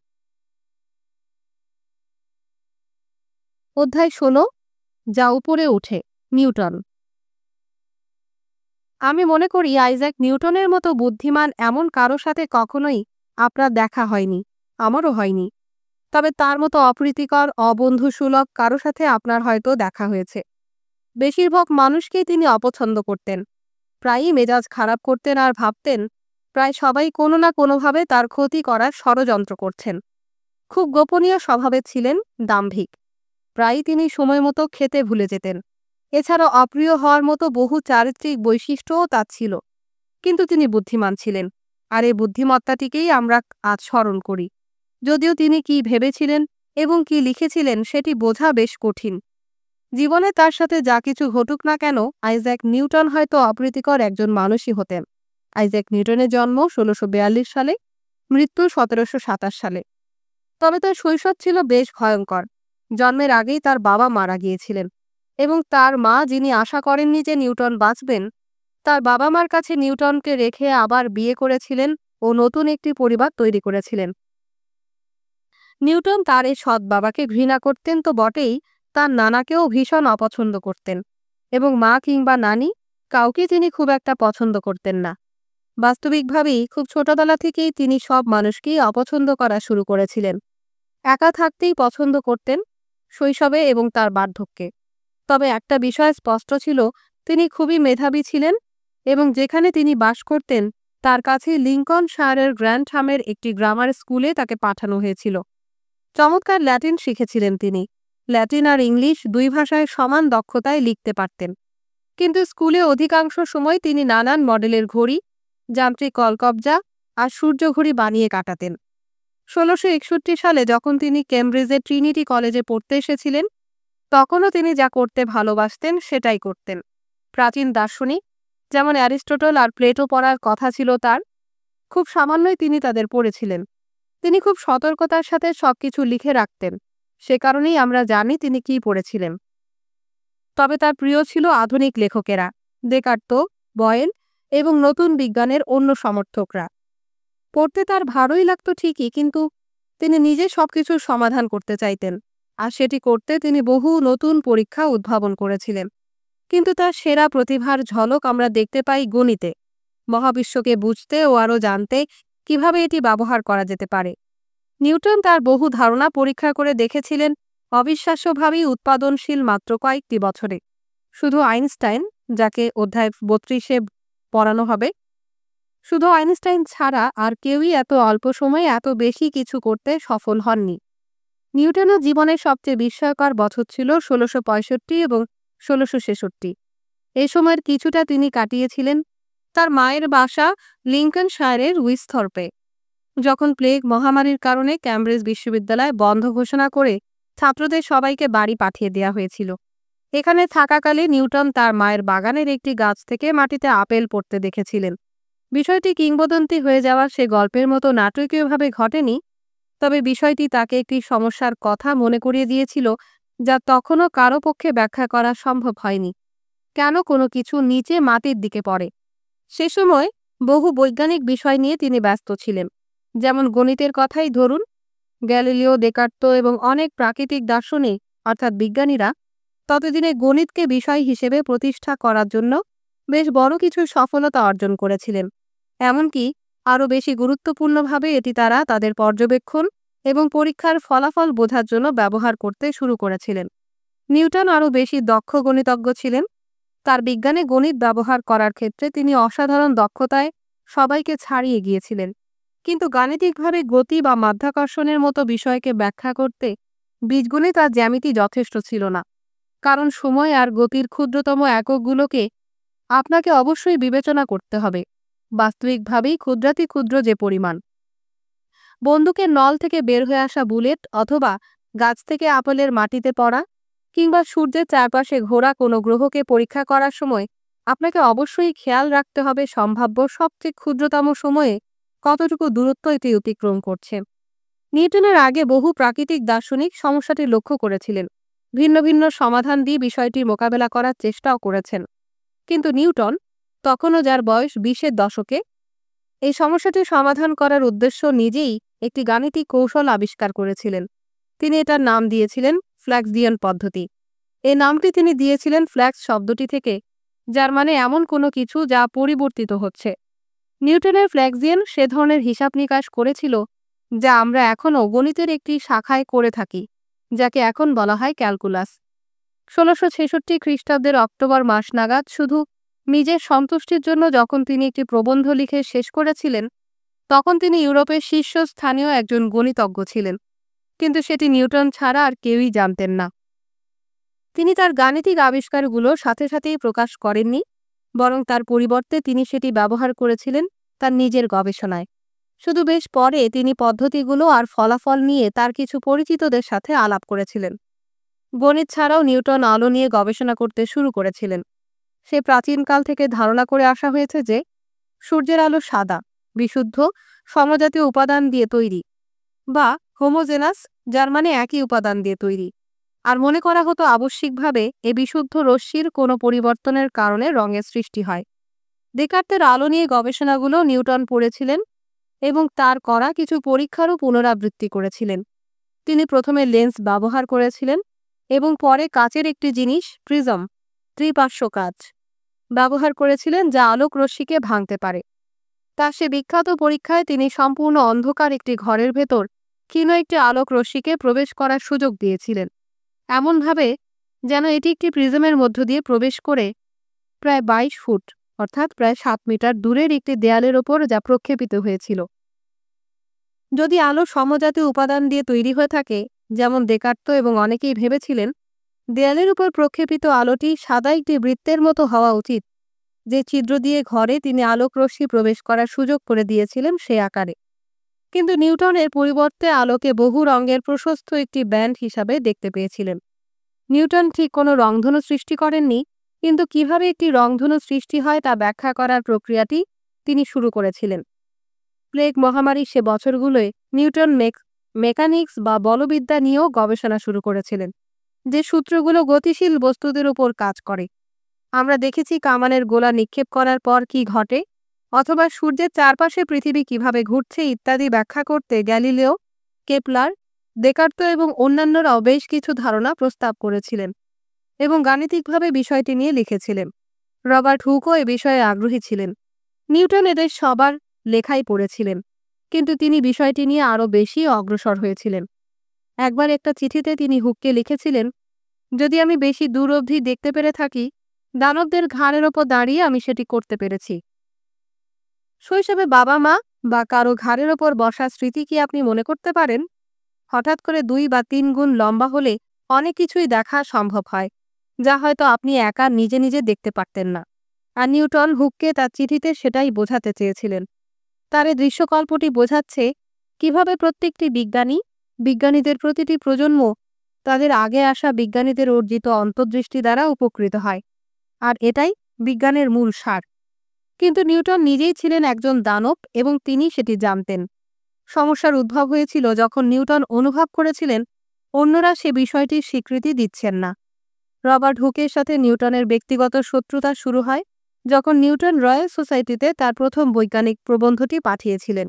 অধ্যায় 16, যা উপরে ওঠে, নিউটন। আমি মনে করি আইজ্যাক নিউটনের মতো বুদ্ধিমান এমন কারো সাথে কখনোই আপনার দেখা হয়নি, আমারও হয়নি। তবে তার মতো অপ্রীতিকর, অবন্ধুসুলভ কারো সাথে আপনার হয়তো দেখা হয়েছে। বেশিরভাগ মানুষকেই তিনি অপছন্দ করতেন, প্রায়ই মেজাজ খারাপ করতেন আর ভাবতেন প্রায় সবাই কোনো না কোনোভাবে তার ক্ষতি করার ষড়যন্ত্র করছেন। খুব গোপনীয় স্বভাবের ছিলেন, দাম্ভিক। প্রায়ই তিনি সময় মতো খেতে ভুলে যেতেন। এছাড়া অপ্রিয় হওয়ার মতো বহু চারিত্রিক বৈশিষ্ট্যও তার ছিল। কিন্তু তিনি বুদ্ধিমান ছিলেন, আর এই বুদ্ধিমত্তাটিকেই আমরা আজ স্মরণ করি। যদিও তিনি কি ভেবেছিলেন এবং কি লিখেছিলেন সেটি বোঝা বেশ কঠিন। জীবনে তার সাথে যা কিছু ঘটুক না কেন, আইজ্যাক নিউটন হয়তো অপ্রীতিকর একজন মানুষই হতেন। আইজ্যাক নিউটনের জন্ম 1642 সালে, মৃত্যু 1727 সালে। তবে তার শৈশব ছিল বেশ ভয়ঙ্কর। জন্মের আগেই তার বাবা মারা গিয়েছিলেন এবং তার মা, যিনি আশা করেননি যে নিউটন বাঁচবেন, তার বাবা মার কাছে নিউটনকে রেখে আবার বিয়ে করেছিলেন ও নতুন একটি পরিবার তৈরি করেছিলেন। নিউটন তার এই সৎ বাবাকে ঘৃণা করতেন তো বটেই, তার নানাকেও ভীষণ অপছন্দ করতেন এবং মা কিংবা নানি কাউকে তিনি খুব একটা পছন্দ করতেন না। বাস্তবিকভাবেই খুব ছোটবেলা থেকেই তিনি সব মানুষকেই অপছন্দ করা শুরু করেছিলেন। একা থাকতেই পছন্দ করতেন, শৈশবে এবং তার বার্ধক্যে। তবে একটা বিষয় স্পষ্ট ছিল, তিনি খুবই মেধাবী ছিলেন এবং যেখানে তিনি বাস করতেন তার কাছে লিঙ্কনশায়ারের গ্র্যান্ডহামের একটি গ্রামার স্কুলে তাকে পাঠানো হয়েছিল। চমৎকার ল্যাটিন শিখেছিলেন তিনি। ল্যাটিন আর ইংলিশ দুই ভাষায় সমান দক্ষতায় লিখতে পারতেন। কিন্তু স্কুলে অধিকাংশ সময় তিনি নানান মডেলের ঘড়ি, যান্ত্রিক কলকবজা আর সূর্যঘড়ি বানিয়ে কাটাতেন। ১৬৬১ সালে যখন তিনি কেমব্রিজের ট্রিনিটি কলেজে পড়তে এসেছিলেন, তখনও তিনি যা করতে ভালোবাসতেন সেটাই করতেন। প্রাচীন দার্শনিক যেমন অ্যারিস্টটল আর প্লেটো পড়ার কথা ছিল তার, খুব সামান্যই তিনি তাদের পড়েছিলেন। তিনি খুব সতর্কতার সাথে সবকিছু লিখে রাখতেন, সে কারণেই আমরা জানি তিনি কী পড়েছিলেন। তবে তার প্রিয় ছিল আধুনিক লেখকেরা, দেকার্তো, বয়েল এবং নতুন বিজ্ঞানের অন্য সমর্থকরা। পড়তে তার ভালোই লাগতো ঠিকই, কিন্তু তিনি নিজে সবকিছুর সমাধান করতে চাইতেন, আর সেটি করতে তিনি বহু নতুন পরীক্ষা উদ্ভাবন করেছিলেন। কিন্তু তার সেরা প্রতিভার ঝলক আমরা দেখতে পাই গণিতে, মহাবিশ্বকে বুঝতে ও আরও জানতে কিভাবে এটি ব্যবহার করা যেতে পারে। নিউটন তার বহু ধারণা পরীক্ষা করে দেখেছিলেন অবিশ্বাস্যভাবেই উৎপাদনশীল মাত্র কয়েকটি বছরে। শুধু আইনস্টাইন, যাকে অধ্যায় ৩২-এ পড়ানো হবে, শুধু আইনস্টাইন ছাড়া আর কেউই এত অল্প সময়ে এত বেশি কিছু করতে সফল হননি। নিউটনের জীবনের সবচেয়ে বিস্ময়কর বছর ছিল ১৬৬৫ এবং ১৬৬৬। এই সময়ের কিছুটা তিনি কাটিয়েছিলেন তার মায়ের বাসা লিঙ্কনশায়ারের উইসথর্পে, যখন প্লেগ মহামারীর কারণে ক্যামব্রিজ বিশ্ববিদ্যালয় বন্ধ ঘোষণা করে ছাত্রদের সবাইকে বাড়ি পাঠিয়ে দেওয়া হয়েছিল। এখানে থাকাকালে নিউটন তার মায়ের বাগানের একটি গাছ থেকে মাটিতে আপেল পড়তে দেখেছিলেন। বিষয়টি কিংবদন্তি হয়ে যাওয়া সে গল্পের মতো নাটকীয়ভাবে ঘটেনি, তবে বিষয়টি তাকে একটি সমস্যার কথা মনে করিয়ে দিয়েছিল যা তখনও কারো পক্ষে ব্যাখ্যা করা সম্ভব হয়নি। কেন কোনো কিছু নিচে মাটির দিকে পড়ে? সে সময় বহু বৈজ্ঞানিক বিষয় নিয়ে তিনি ব্যস্ত ছিলেন, যেমন গণিতের কথাই ধরুন। গ্যালিলিও, দেকার্তো এবং অনেক প্রাকৃতিক দার্শনিক অর্থাৎ বিজ্ঞানীরা ততদিনে গণিতকে বিষয় হিসেবে প্রতিষ্ঠা করার জন্য বেশ বড় কিছু সফলতা অর্জন করেছিলেন। এমনকি আরও বেশি গুরুত্বপূর্ণভাবে এটি তারা তাদের পর্যবেক্ষণ এবং পরীক্ষার ফলাফল বোঝার জন্য ব্যবহার করতে শুরু করেছিলেন। নিউটন আরও বেশি দক্ষ গণিতজ্ঞ ছিলেন। তার বিজ্ঞানে গণিত ব্যবহার করার ক্ষেত্রে তিনি অসাধারণ দক্ষতায় সবাইকে ছাড়িয়ে গিয়েছিলেন। কিন্তু গাণিতিকভাবে গতি বা মাধ্যাকর্ষণের মতো বিষয়কে ব্যাখ্যা করতে বীজগণিত আর জ্যামিতি যথেষ্ট ছিল না, কারণ সময় আর গতির ক্ষুদ্রতম এককগুলোকে আপনাকে অবশ্যই বিবেচনা করতে হবে, বাস্তবিকভাবেই ক্ষুদ্রাতি ক্ষুদ্র যে পরিমাণ। বন্দুকের নল থেকে বের হয়ে আসা বুলেট অথবা গাছ থেকে আপেলের মাটিতে পড়া কিংবা সূর্যের চারপাশে ঘোরা কোনো গ্রহকে পরীক্ষা করার সময় আপনাকে অবশ্যই খেয়াল রাখতে হবে সম্ভাব্য সবচেয়ে ক্ষুদ্রতম সময়ে কতটুকু দূরত্ব এটি অতিক্রম করছে। নিউটনের আগে বহু প্রাকৃতিক দার্শনিক সমস্যাটি লক্ষ্য করেছিলেন, ভিন্ন ভিন্ন সমাধান দিয়ে বিষয়টি মোকাবেলা করার চেষ্টাও করেছেন। কিন্তু নিউটন, তখনও যার বয়স ২০-এর দশকে, এই সমস্যাটি সমাধান করার উদ্দেশ্য নিজেই একটি গাণিতিক কৌশল আবিষ্কার করেছিলেন। তিনি এটার নাম দিয়েছিলেন ফ্ল্যাক্সিয়ান পদ্ধতি। এই নামটি তিনি দিয়েছিলেন ফ্ল্যাক্স শব্দটি থেকে, যার মানে এমন কোনো কিছু যা পরিবর্তিত হচ্ছে। নিউটনের ফ্ল্যাক্সিয়ান সে ধরনের হিসাব নিকাশ করেছিল যা আমরা এখনও গণিতের একটি শাখায় করে থাকি, যাকে এখন বলা হয় ক্যালকুলাস। ১৬৬৬ খ্রিস্টাব্দের অক্টোবর মাস নাগাদ শুধু নিজের সন্তুষ্টির জন্য যখন তিনি একটি প্রবন্ধ লিখে শেষ করেছিলেন, তখন তিনি ইউরোপের শীর্ষস্থানীয় একজন গণিতজ্ঞ ছিলেন, কিন্তু সেটি নিউটন ছাড়া আর কেউই জানতেন না। তিনি তার গাণিতিক আবিষ্কারগুলো সাথে সাথেই প্রকাশ করেননি, বরং তার পরিবর্তে তিনি সেটি ব্যবহার করেছিলেন তার নিজের গবেষণায়। শুধু বেশ পরে তিনি পদ্ধতিগুলো আর ফলাফল নিয়ে তার কিছু পরিচিতদের সাথে আলাপ করেছিলেন। গণিত ছাড়াও নিউটন আলো নিয়ে গবেষণা করতে শুরু করেছিলেন। সে প্রাচীনকাল থেকে ধারণা করে আসা হয়েছে যে সূর্যের আলো সাদা, বিশুদ্ধ, সমজাতীয় উপাদান দিয়ে তৈরি, বা হোমোজেনাস, যার মানে একই উপাদান দিয়ে তৈরি। আর মনে করা হতো আবশ্যিকভাবে এ বিশুদ্ধ রশ্মির কোনো পরিবর্তনের কারণে রঙের সৃষ্টি হয়। দেকার্তের আলো নিয়ে গবেষণাগুলো নিউটন পড়েছিলেন এবং তার করা কিছু পরীক্ষারও পুনরাবৃত্তি করেছিলেন। তিনি প্রথমে লেন্স ব্যবহার করেছিলেন এবং পরে কাচের একটি জিনিস, প্রিজম, ত্রিপার্শ্ব কাচ, ব্যবহার করেছিলেন যা আলোক রশ্মিকে ভাঙতে পারে। তার সে বিখ্যাত পরীক্ষায় তিনি সম্পূর্ণ অন্ধকার একটি ঘরের ভেতর ক্ষীণ একটি আলোক রশ্মিকে প্রবেশ করার সুযোগ দিয়েছিলেন, এমনভাবে যেন এটি একটি প্রিজমের মধ্য দিয়ে প্রবেশ করে প্রায় ২২ ফুট অর্থাৎ প্রায় ৭ মিটার দূরের একটি দেয়ালের ওপর যা প্রক্ষেপিত হয়েছিল। যদি আলো সমজাতীয় উপাদান দিয়ে তৈরি হয়ে থাকে, যেমন ডেকার্ত এবং অনেকেই ভেবেছিলেন, দেয়ালের উপর প্রক্ষেপিত আলোটি সাদা একটি বৃত্তের মতো হওয়া উচিত, যে ছিদ্র দিয়ে ঘরে তিনি আলোক রশ্মি প্রবেশ করার সুযোগ করে দিয়েছিলেন সে আকারে। কিন্তু নিউটনের পরিবর্তে আলোকে বহু রঙের প্রশস্ত একটি ব্যান্ড হিসাবে দেখতে পেয়েছিলেন। নিউটন ঠিক কোনো রংধনু সৃষ্টি করেননি, কিন্তু কিভাবে একটি রংধনু সৃষ্টি হয় তা ব্যাখ্যা করার প্রক্রিয়াটি তিনি শুরু করেছিলেন। প্লেগ মহামারীর সে বছরগুলোয় নিউটন মেকানিক্স বা বলবিদ্যা নিয়েও গবেষণা শুরু করেছিলেন, যে সূত্রগুলো গতিশীল বস্তুদের উপর কাজ করে। আমরা দেখেছি কামানের গোলা নিক্ষেপ করার পর কি ঘটে, অথবা সূর্যের চারপাশে পৃথিবী কিভাবে ঘুরছে ইত্যাদি ব্যাখ্যা করতে গ্যালিলিও, কেপলার, দেকার্ত এবং অন্যান্যরাও বেশ কিছু ধারণা প্রস্তাব করেছিলেন এবং গাণিতিকভাবে বিষয়টি নিয়ে লিখেছিলেন। রবার্ট হুকও এ বিষয়ে আগ্রহী ছিলেন। নিউটন এদের সবার লেখাই পড়েছিলেন, কিন্তু তিনি বিষয়টি নিয়ে আরও বেশি অগ্রসর হয়েছিলেন। একবার একটা চিঠিতে তিনি হুককে লিখেছিলেন, যদি আমি বেশি দূর অবধি দেখতে পেরে থাকি, দানবদের ঘাড়ের ওপর দাঁড়িয়ে আমি সেটি করতে পেরেছি। শৈশবে বাবা মা বা কারো ঘাড়ের ওপর বসার স্মৃতি কি আপনি মনে করতে পারেন? হঠাৎ করে 2 বা 3 গুণ লম্বা হলে অনেক কিছুই দেখা সম্ভব হয়, যা হয়তো আপনি একা নিজে নিজে দেখতে পারতেন না। আর নিউটন হুককে তার চিঠিতে সেটাই বোঝাতে চেয়েছিলেন। তার এই দৃশ্যকল্পটি বোঝাচ্ছে কিভাবে প্রত্যেকটি বিজ্ঞানীদের প্রতিটি প্রজন্ম তাদের আগে আসা বিজ্ঞানীদের অর্জিত অন্তর্দৃষ্টি দ্বারা উপকৃত হয়, আর এটাই বিজ্ঞানের মূল সার। কিন্তু নিউটন নিজেই ছিলেন একজন দানব এবং তিনি সেটি জানতেন। সমস্যার উদ্ভব হয়েছিল যখন নিউটন অনুভব করেছিলেন অন্যরা সে বিষয়টির স্বীকৃতি দিচ্ছেন না। রবার্ট হুকের সাথে নিউটনের ব্যক্তিগত শত্রুতা শুরু হয় যখন নিউটন রয়্যাল সোসাইটিতে তার প্রথম বৈজ্ঞানিক প্রবন্ধটি পাঠিয়েছিলেন।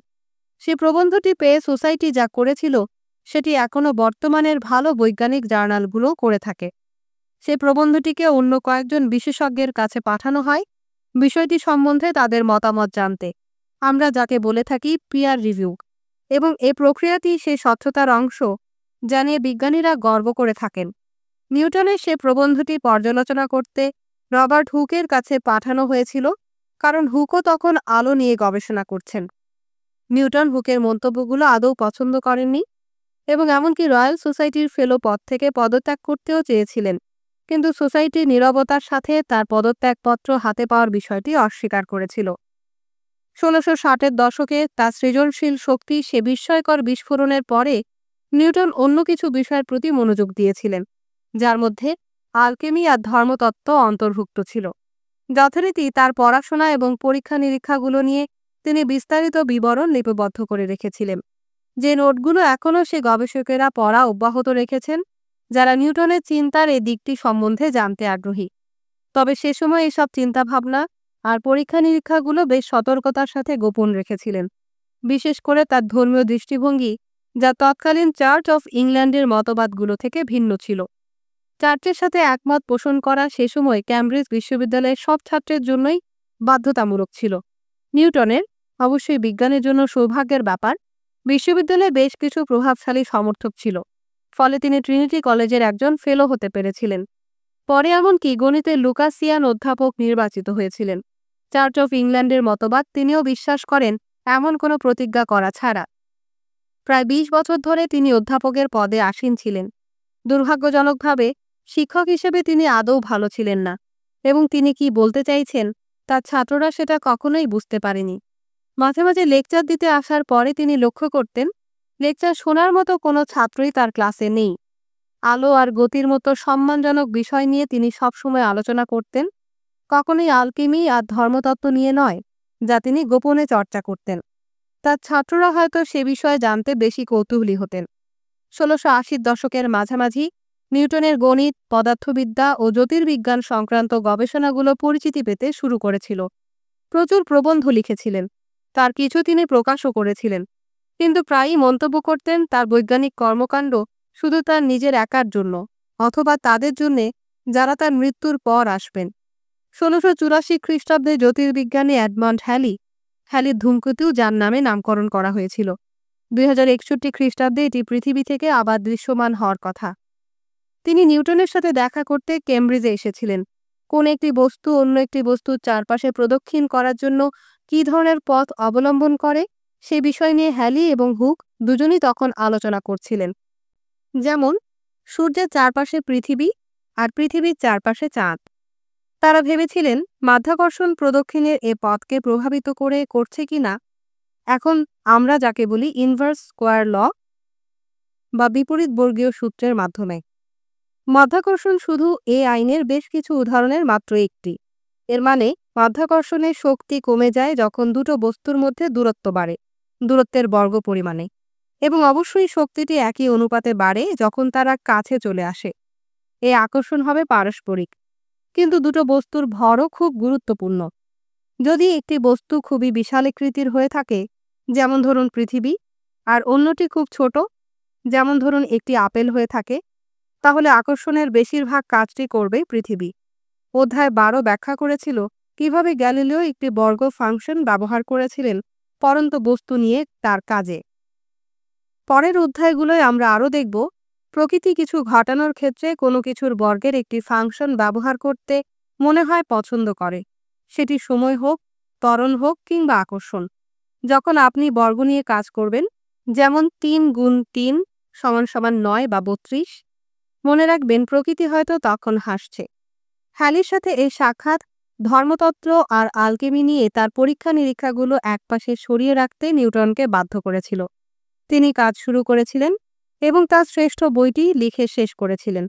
সে প্রবন্ধটি পেয়ে সোসাইটি যা করেছিল সেটি এখনও বর্তমানের ভালো বৈজ্ঞানিক জার্নালগুলো করে থাকে। সে প্রবন্ধটিকে অন্য কয়েকজন বিশেষজ্ঞের কাছে পাঠানো হয় বিষয়টি সম্বন্ধে তাদের মতামত জানতে, আমরা যাকে বলে থাকি পিয়ার রিভিউ, এবং এই প্রক্রিয়াটি সে স্বচ্ছতার অংশ যা নিয়ে বিজ্ঞানীরা গর্ব করে থাকেন। নিউটনের সে প্রবন্ধটি পর্যালোচনা করতে রবার্ট হুকের কাছে পাঠানো হয়েছিল, কারণ হুকও তখন আলো নিয়ে গবেষণা করছেন। নিউটন হুকের মন্তব্যগুলো আদৌ পছন্দ করেননি এবং এমনকি রয়্যাল সোসাইটির ফেলো পদ থেকে পদত্যাগ করতেও চেয়েছিলেন, কিন্তু সোসাইটির নীরবতার সাথে তার পদত্যাগপত্র হাতে পাওয়ার বিষয়টি অস্বীকার করেছিল। 1660-এর দশকে তার সৃজনশীল শক্তি সে বিস্ময়কর বিস্ফোরণের পরে নিউটন অন্য কিছু বিষয়ের প্রতি মনোযোগ দিয়েছিলেন, যার মধ্যে আলকেমি আর ধর্মতত্ত্ব অন্তর্ভুক্ত ছিল। যথারীতি তার পড়াশোনা এবং পরীক্ষা নিরীক্ষাগুলো নিয়ে তিনি বিস্তারিত বিবরণ লিপিবদ্ধ করে রেখেছিলেন, যে নোটগুলো এখনও সে গবেষকেরা পড়া অব্যাহত রেখেছেন যারা নিউটনের চিন্তার এই দিকটি সম্বন্ধে জানতে আগ্রহী। তবে সে সময় এসব চিন্তাভাবনা আর পরীক্ষা নিরীক্ষাগুলো বেশ সতর্কতার সাথে গোপন রেখেছিলেন, বিশেষ করে তার ধর্মীয় দৃষ্টিভঙ্গি, যা তৎকালীন চার্চ অফ ইংল্যান্ডের মতবাদগুলো থেকে ভিন্ন ছিল। চার্চের সাথে একমত পোষণ করা সে সময় ক্যামব্রিজ বিশ্ববিদ্যালয়ের সব ছাত্রের জন্যই বাধ্যতামূলক ছিল। নিউটনের, অবশ্যই বিজ্ঞানের জন্য সৌভাগ্যের ব্যাপার, বিশ্ববিদ্যালয়ে বেশ কিছু প্রভাবশালী সমর্থক ছিল, ফলে তিনি ট্রিনিটি কলেজের একজন ফেলো হতে পেরেছিলেন। পরে এমনকি গণিতের লুকাসিয়ান অধ্যাপক নির্বাচিত হয়েছিলেন। চার্চ অফ ইংল্যান্ডের মতবাদ তিনিও বিশ্বাস করেন এমন কোনো প্রতিজ্ঞা করা ছাড়া। প্রায় 20 বছর ধরে তিনি অধ্যাপকের পদে আসীন ছিলেন। দুর্ভাগ্যজনকভাবে শিক্ষক হিসেবে তিনি আদৌ ভালো ছিলেন না, এবং তিনি কি বলতে চাইছেন তার ছাত্ররা সেটা কখনোই বুঝতে পারেনি। মাঝে মাঝে লেকচার দিতে আসার পরে তিনি লক্ষ্য করতেন লেকচার শোনার মতো কোনো ছাত্রই তার ক্লাসে নেই। আলো আর গতির মতো সম্মানজনক বিষয় নিয়ে তিনি সবসময় আলোচনা করতেন, কখনোই আলকেমি আর ধর্মতত্ত্ব নিয়ে নয়, যা তিনি গোপনে চর্চা করতেন। তার ছাত্ররা হয়তো সে বিষয়ে জানতে বেশি কৌতূহলী হতেন। 1680-র দশকের মাঝামাঝি নিউটনের গণিত, পদার্থবিদ্যা ও জ্যোতির্বিজ্ঞান সংক্রান্ত গবেষণাগুলো পরিচিতি পেতে শুরু করেছিল। প্রচুর প্রবন্ধ লিখেছিলেন, তার কিছু তিনি প্রকাশও করেছিলেন, কিন্তু প্রায়ই মন্তব্য করতেন তার বৈজ্ঞানিক কর্মকাণ্ড শুধু তার নিজের একার জন্য, অথবা তাদের জন্যে যারা তার মৃত্যুর পর আসবেন। 1684 খ্রিস্টাব্দে জ্যোতির্বিজ্ঞানী এডমন্ড হ্যালির ধূমকেতু যার নামে নামকরণ করা হয়েছিল। 2061 খ্রিস্টাব্দে এটি পৃথিবী থেকে আবার দৃশ্যমান হওয়ার কথা। তিনি নিউটনের সাথে দেখা করতে কেমব্রিজে এসেছিলেন। কোন একটি বস্তু অন্য একটি বস্তুর চারপাশে প্রদক্ষিণ করার জন্য কী ধরনের পথ অবলম্বন করে সেই বিষয় নিয়ে হ্যালি এবং হুক দুজনই তখন আলোচনা করছিলেন। যেমন সূর্যের চারপাশে পৃথিবী আর পৃথিবীর চারপাশে চাঁদ। তারা ভেবেছিলেন মাধ্যাকর্ষণ প্রদক্ষিণের এ পথকে প্রভাবিত করছে কিনা এখন আমরা যাকে বলি ইনভার্স স্কোয়ার ল বা বিপরীত বর্গীয় সূত্রের মাধ্যমে। মাধ্যাকর্ষণ শুধু এ আইনের বেশ কিছু উদাহরণের মাত্র একটি। এর মানে মাধ্যাকর্ষণের শক্তি কমে যায় যখন দুটো বস্তুর মধ্যে দূরত্ব বাড়ে দূরত্বের বর্গ পরিমাণে, এবং অবশ্যই শক্তিটি একই অনুপাতে বাড়ে যখন তারা কাছে চলে আসে। এই আকর্ষণ হবে পারস্পরিক, কিন্তু দুটো বস্তুর ভরও খুব গুরুত্বপূর্ণ। যদি একটি বস্তু খুবই বিশালাকৃতির হয়ে থাকে, যেমন ধরুন পৃথিবী, আর অন্যটি খুব ছোট, যেমন ধরুন একটি আপেল হয়ে থাকে, তাহলে আকর্ষণের বেশিরভাগ কাজটি করবে পৃথিবী। অধ্যায় 12 ব্যাখ্যা করেছিল কিভাবে গ্যালিলিও একটি বর্গ ফাংশন ব্যবহার করেছিলেন পরন্ত বস্তু নিয়ে তার কাজে। পরের অধ্যায়গুলোয় আমরা আরও দেখব প্রকৃতি কিছু ঘটানোর ক্ষেত্রে কোনো কিছুর বর্গের একটি ফাংশন ব্যবহার করতে মনে হয় পছন্দ করে, সেটি সময় হোক, ত্বরণ হোক কিংবা আকর্ষণ। যখন আপনি বর্গ নিয়ে কাজ করবেন, যেমন 3 গুণ 3 = 9 বা 32, মনে রাখবেন প্রকৃতি হয়তো তখন হাসছে। হ্যালির সাথে এই সাক্ষাৎ ধর্মতত্ত্ব আর আলকেমি নিয়ে তার পরীক্ষা নিরীক্ষাগুলো একপাশে সরিয়ে রাখতে নিউটনকে বাধ্য করেছিল। তিনি কাজ শুরু করেছিলেন এবং তার শ্রেষ্ঠ বইটি লিখে শেষ করেছিলেন,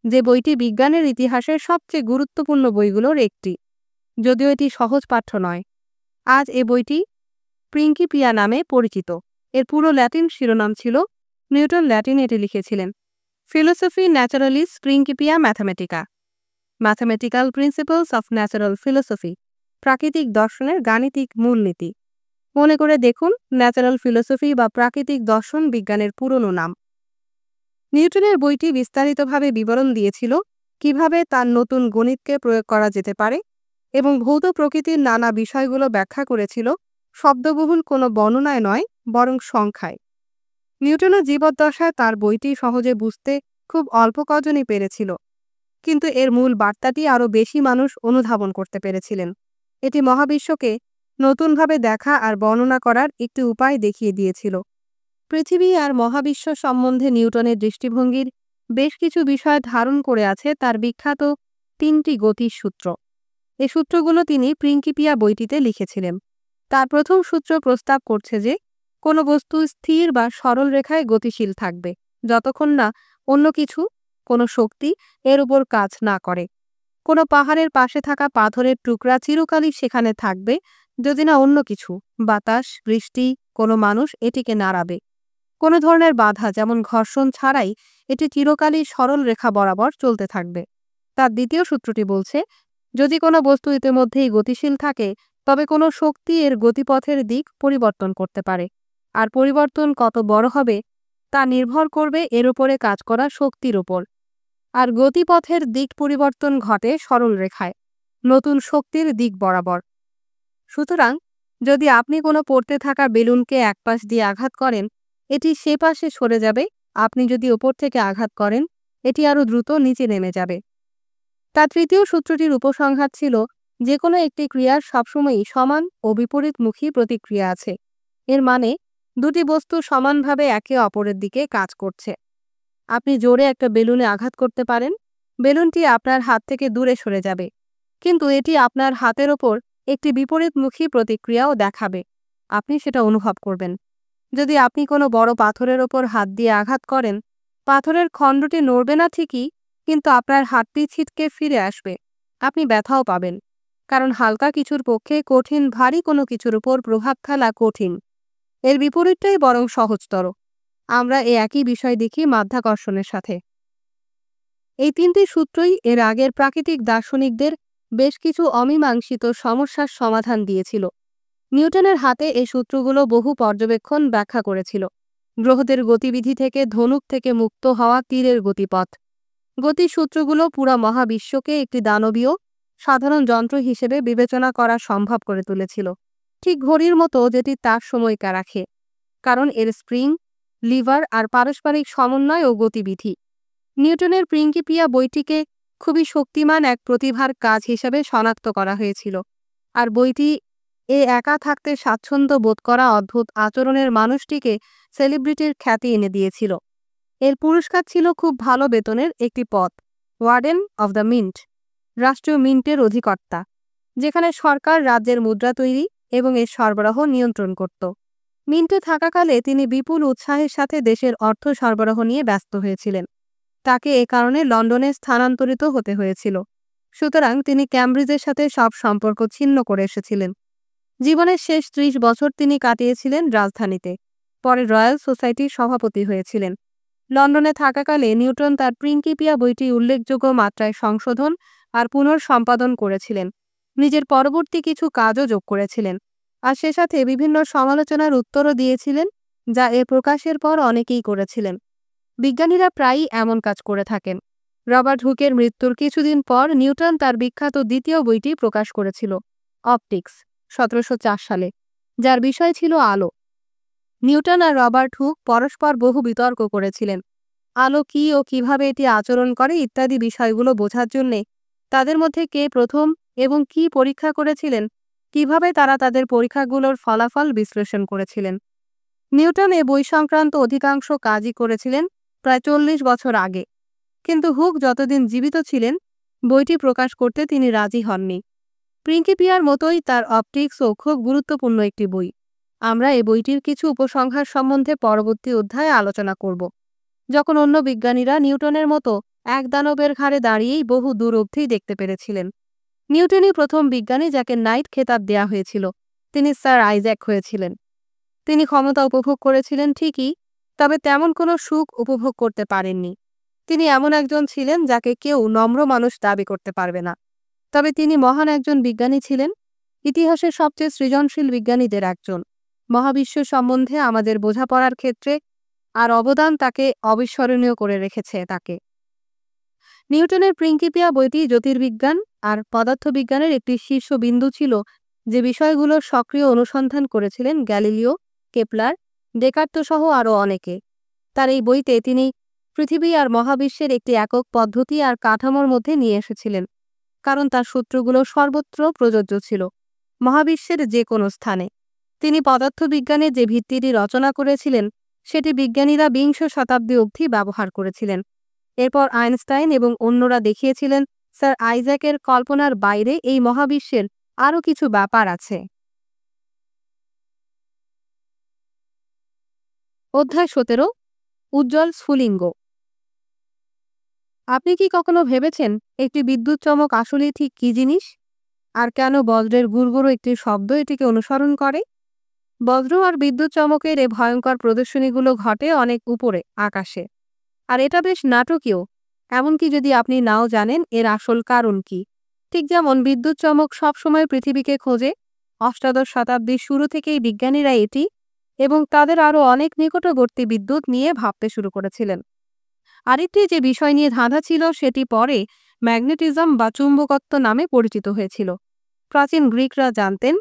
যে বইটি বিজ্ঞানের ইতিহাসের সবচেয়ে গুরুত্বপূর্ণ বইগুলোর একটি, যদিও এটি সহজ পাঠ্য নয়। আজ এ বইটি প্রিন্কিপিয়া নামে পরিচিত। এর পুরো ল্যাটিন শিরোনাম ছিল, নিউটন ল্যাটিনে এটি লিখেছিলেন, Philosophiae Naturalis Principia Mathematica, mathematical principles of natural philosophy, প্রাকৃতিক দর্শনের গাণিতিক মূলনীতি। মনে করে দেখুন, ন্যাচারাল ফিলোসফি বা প্রাকৃতিক দর্শন বিজ্ঞানের পুরনো নাম। নিউটনের বইটি বিস্তারিতভাবে বিবরণ দিয়েছিল কিভাবে তার নতুন গণিতকে প্রয়োগ করা যেতে পারে, এবং ভৌত প্রকৃতির নানা বিষয়গুলো ব্যাখ্যা করেছিল শব্দবহুল কোনো বর্ণনায় নয়, বরং সংখ্যায়। নিউটনের জীবদ্দশায় তার বইটি সহজে বুঝতে খুব অল্প কজনই পেরেছিল, কিন্তু এর মূল বার্তাটি আরও বেশি মানুষ অনুধাবন করতে পেরেছিলেন। এটি মহাবিশ্বকে নতুনভাবে দেখা আর বর্ণনা করার একটি উপায় দেখিয়ে দিয়েছিল। পৃথিবী আর মহাবিশ্ব সম্বন্ধে নিউটনের দৃষ্টিভঙ্গির বেশ কিছু বিষয় ধারণ করে আছে তার বিখ্যাত 3টি গতির সূত্র। এই সূত্রগুলো তিনি প্রিন্কিপিয়া বইটিতে লিখেছিলেন। তার প্রথম সূত্র প্রস্তাব করছে যে কোনো বস্তু স্থির বা সরল রেখায় গতিশীল থাকবে যতক্ষণ না অন্য কিছু, কোনো শক্তি এর উপর কাজ না করে। কোনো পাহাড়ের পাশে থাকা পাথরের টুকরা চিরকালই সেখানে থাকবে যদি না অন্য কিছু, বাতাস, বৃষ্টি, কোনো মানুষ এটিকে নাড়াবে। কোনো ধরনের বাধা, যেমন ঘর্ষণ ছাড়াই এটি চিরকালই সরল রেখা বরাবর চলতে থাকবে। তার দ্বিতীয় সূত্রটি বলছে, যদি কোনো বস্তু ইতিমধ্যেই গতিশীল থাকে, তবে কোনো শক্তি এর গতিপথের দিক পরিবর্তন করতে পারে, আর পরিবর্তন কত বড় হবে তা নির্ভর করবে এর উপরে কাজ করা শক্তির ওপর। আর গতিপথের দিক পরিবর্তন ঘটে সরল রেখায়, নতুন শক্তির দিক বরাবর। সুতরাং যদি আপনি কোনো পড়তে থাকা বেলুনকে এক পাশ দিয়ে আঘাত করেন, এটি সে পাশে সরে যাবে। আপনি যদি ওপর থেকে আঘাত করেন, এটি আরও দ্রুত নিচে নেমে যাবে। তার তৃতীয় সূত্রটির উপসংহার ছিল, যে কোনো একটি ক্রিয়ার সবসময়ই সমান ও বিপরীতমুখী প্রতিক্রিয়া আছে। এর মানে দুটি বস্তু সমানভাবে একে অপরের দিকে কাজ করছে। আপনি জোরে একটা বেলুনে আঘাত করতে পারেন, বেলুনটি আপনার হাত থেকে দূরে সরে যাবে, কিন্তু এটি আপনার হাতের ওপর একটি বিপরীতমুখী প্রতিক্রিয়াও দেখাবে। আপনি সেটা অনুভব করবেন। যদি আপনি কোনো বড় পাথরের ওপর হাত দিয়ে আঘাত করেন, পাথরের খণ্ডটি নড়বে না ঠিকই, কিন্তু আপনার হাতটি ছিটকে ফিরে আসবে। আপনি ব্যথাও পাবেন, কারণ হালকা কিছুর পক্ষে কঠিন ভারী কোনো কিছুর উপর প্রভাব ফেলা কঠিন। এর বিপরীতটাই বরং সহজতর। আমরা এই একই বিষয় দেখি মাধ্যাকর্ষণের সাথে। এই 3টি সূত্রই এর আগের প্রাকৃতিক দার্শনিকদের বেশ কিছু অমীমাংসিত সমস্যার সমাধান দিয়েছিল। নিউটনের হাতে এই সূত্রগুলো বহু পর্যবেক্ষণ ব্যাখ্যা করেছিল। গ্রহদের গতিবিধি থেকে ধনুক থেকে মুক্ত হওয়া তীরের গতিপথ। গতির সূত্রগুলো পুরা মহাবিশ্বকে একটি দানবীয় সাধারণ যন্ত্র হিসেবে বিবেচনা করা সম্ভব করে তুলেছিল, ঠিক ঘড়ির মতো যেটি তার সময়কা রাখে, কারণ এর স্প্রিং, লিভার আর পারস্পরিক সমন্বয় ও গতিবিধি। নিউটনের প্রিন্কিপিয়া বইটিকে খুবই শক্তিমান এক প্রতিভার কাজ হিসেবে শনাক্ত করা হয়েছিল, আর বইটি এই একা থাকতে স্বাচ্ছন্দ্য বোধ করা অদ্ভুত আচরণের মানুষটিকে সেলিব্রিটির খ্যাতি এনে দিয়েছিল। এর পুরস্কার ছিল খুব ভালো বেতনের একটি পদ, ওয়ার্ডেন অব দ্য মিন্ট, রাষ্ট্রীয় মিন্টের অধিকর্তা, যেখানে সরকার রাজ্যের মুদ্রা তৈরি এবং এর সরবরাহ নিয়ন্ত্রণ করত। মিন্টে থাকাকালে তিনি বিপুল উৎসাহের সাথে দেশের অর্থ সরবরাহ নিয়ে ব্যস্ত হয়েছিলেন। তাকে এ কারণে লন্ডনে স্থানান্তরিত হতে হয়েছিল। সুতরাং তিনি ক্যামব্রিজের সাথে সব সম্পর্ক ছিন্ন করে এসেছিলেন। জীবনের শেষ ৩০ বছর তিনি কাটিয়েছিলেন রাজধানীতে। পরে রয়্যাল সোসাইটির সভাপতি হয়েছিলেন। লন্ডনে থাকাকালে নিউটন তার প্রিন্কিপিয়া বইটি উল্লেখযোগ্য মাত্রায় সংশোধন আর পুনঃসম্পাদন করেছিলেন। নিজের পরবর্তী কিছু কাজও যোগ করেছিলেন, আর সে সাথে বিভিন্ন সমালোচনার উত্তরও দিয়েছিলেন, যা এ প্রকাশের পর অনেকেই করেছিলেন। বিজ্ঞানীরা প্রায়ই এমন কাজ করে থাকেন। রবার্ট হুকের মৃত্যুর কিছুদিন পর নিউটন তার বিখ্যাত দ্বিতীয় বইটি প্রকাশ করেছিল, অপটিক্স, ১৭০৪ সালে, যার বিষয় ছিল আলো। নিউটন আর রবার্ট হুক পরস্পর বহু বিতর্ক করেছিলেন। আলো কী ও কিভাবে এটি আচরণ করে ইত্যাদি বিষয়গুলো বোঝার জন্যে তাদের মধ্যে কে প্রথম এবং কি পরীক্ষা করেছিলেন, কিভাবে তারা তাদের পরীক্ষাগুলোর ফলাফল বিশ্লেষণ করেছিলেন। নিউটন এ বই সংক্রান্ত অধিকাংশ কাজই করেছিলেন প্রায় ৪০ বছর আগে, কিন্তু হুক যতদিন জীবিত ছিলেন বইটি প্রকাশ করতে তিনি রাজি হননি। প্রিন্কিপিয়ার মতোই তার অপটিক্সও খুব গুরুত্বপূর্ণ একটি বই। আমরা এই বইটির কিছু উপসংহার সম্বন্ধে পরবর্তী অধ্যায়ে আলোচনা করব, যখন অন্য বিজ্ঞানীরা নিউটনের মতো এক দানবের ঘাড়ে দাঁড়িয়েই বহু দূর অবধি দেখতে পেরেছিলেন। নিউটনই প্রথম বিজ্ঞানী যাকে নাইট খেতাব দেয়া হয়েছিল। তিনি স্যার আইজ্যাক হয়েছিলেন। তিনি ক্ষমতা উপভোগ করেছিলেন ঠিকই, তবে তেমন কোনো সুখ উপভোগ করতে পারেননি। তিনি এমন একজন ছিলেন যাকে কেউ নম্র মানুষ দাবি করতে পারবে না। তবে তিনি মহান একজন বিজ্ঞানী ছিলেন, ইতিহাসের সবচেয়ে সৃজনশীল বিজ্ঞানীদের একজন। মহাবিশ্ব সম্বন্ধে আমাদের বোঝাপড়ার ক্ষেত্রে আর অবদান তাকে অবিস্মরণীয় করে রেখেছে তাকে। নিউটনের প্রিন্কিপিয়া বইটি জ্যোতির্বিজ্ঞান আর পদার্থবিজ্ঞানের একটি শীর্ষবিন্দু ছিল, যে বিষয়গুলোর সক্রিয় অনুসন্ধান করেছিলেন গ্যালিলিও, কেপলার, ডেকার্ত সহ আরও অনেকে। তার এই বইতে তিনি পৃথিবী আর মহাবিশ্বের একটি একক পদ্ধতি আর কাঠামোর মধ্যে নিয়ে এসেছিলেন, কারণ তার সূত্রগুলো সর্বত্র প্রযোজ্য ছিল, মহাবিশ্বের যে কোনো স্থানে। তিনি পদার্থবিজ্ঞানের যে ভিত্তিটি রচনা করেছিলেন সেটি বিজ্ঞানীরা বিংশ শতাব্দী অবধি ব্যবহার করেছিলেন। এরপর আইনস্টাইন এবং অন্যরা দেখিয়েছিলেন স্যার আইজ্যাকের কল্পনার বাইরে এই মহাবিশ্বের আরও কিছু ব্যাপার আছে। অধ্যায় ১৭, উজ্জ্বল স্ফুলিঙ্গ। আপনি কি কখনো ভেবেছেন একটি বিদ্যুৎ চমক আসলে ঠিক কী জিনিস, আর কেন বজ্রের গুড়গুড়ো একটি শব্দ এটিকে অনুসরণ করে? বজ্র আর বিদ্যুৎ চমকের এ ভয়ঙ্কর প্রদর্শনীগুলো ঘটে অনেক উপরে, আকাশে। আর এটা বেশ নাটকীয়, এমনকি যদি আপনি নাও জানেন এর আসল কারণ কি। ঠিক যেমন বিদ্যুৎ চমক সবসময় পৃথিবীকে খোঁজে, অষ্টাদশ শতাব্দীর শুরু থেকেই বিজ্ঞানীরা এটি এবং তাদের আরও অনেক নিকটবর্তী বিদ্যুৎ নিয়ে ভাবতে শুরু করেছিলেন। আরেকটি যে বিষয় নিয়ে ধাঁধা ছিল সেটি পরে ম্যাগনেটিজম বা চুম্বকত্ব নামে পরিচিত হয়েছিল। প্রাচীন গ্রিকরা জানতেন,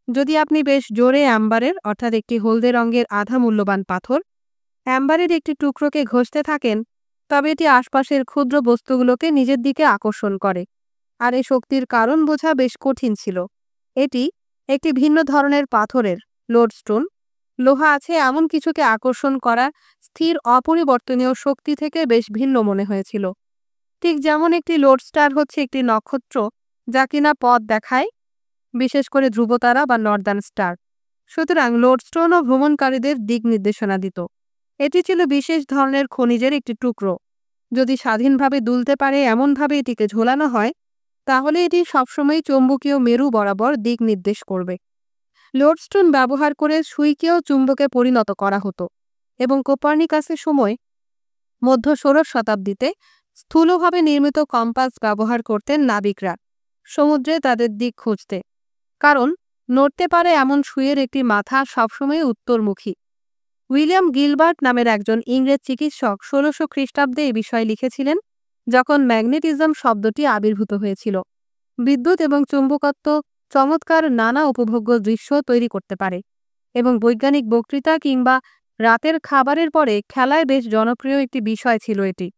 যদি আপনি বেশ জোরে অ্যাম্বারের অর্থাৎ একটি হলদে রঙের আধা মূল্যবান পাথর অ্যাম্বারের একটি টুকরোকে ঘষতে থাকেন, তবে এটি আশপাশের ক্ষুদ্র বস্তুগুলোকে নিজের দিকে আকর্ষণ করে। আর এই শক্তির কারণ বোঝা বেশ কঠিন ছিল। এটি একটি ভিন্ন ধরনের পাথরের, লোডস্টোন, লোহা আছে এমন কিছুকে আকর্ষণ করা স্থির অপরিবর্তনীয় শক্তি থেকে বেশ ভিন্ন মনে হয়েছিল। ঠিক যেমন একটি লোডস্টার হচ্ছে একটি নক্ষত্র যা কিনা পথ দেখায়, বিশেষ করে ধ্রুবতারা বা নর্দার্ন স্টার। সুতরাং লোডস্টোনও ভ্রমণকারীদের দিক নির্দেশনা দিত। এটি ছিল বিশেষ ধরনের খনিজের একটি টুকরো। যদি স্বাধীনভাবে দুলতে পারে এমনভাবে এটিকে ঝোলানো হয়, তাহলে এটি সবসময় চৌম্বকীয় মেরু বরাবর দিক নির্দেশ করবে। লোডস্টোন ব্যবহার করে সুইকেও চুম্বকে পরিণত করা হতো এবং কোপার্নিকাসের সময় মধ্য ষোড়শ শতাব্দীতে স্থূলভাবে নির্মিত কম্পাস ব্যবহার করতেন নাবিকরা সমুদ্রে তাদের দিক খুঁজতে, কারণ নড়তে পারে এমন সুইয়ের একটি মাথা সবসময় উত্তরমুখী। উইলিয়াম গিলবার্ট নামের একজন ইংরেজ চিকিৎসক ১৬০০ খ্রিস্টাব্দে এই বিষয় লিখেছিলেন, যখন ম্যাগনেটিজম শব্দটি আবির্ভূত হয়েছিল। বিদ্যুৎ এবং চুম্বকত্ব চমৎকার নানা উপভোগ্য দৃশ্য তৈরি করতে পারে এবং বৈজ্ঞানিক বক্তৃতা কিংবা রাতের খাবারের পরে খেলায় বেশ জনপ্রিয় একটি বিষয় ছিল এটি।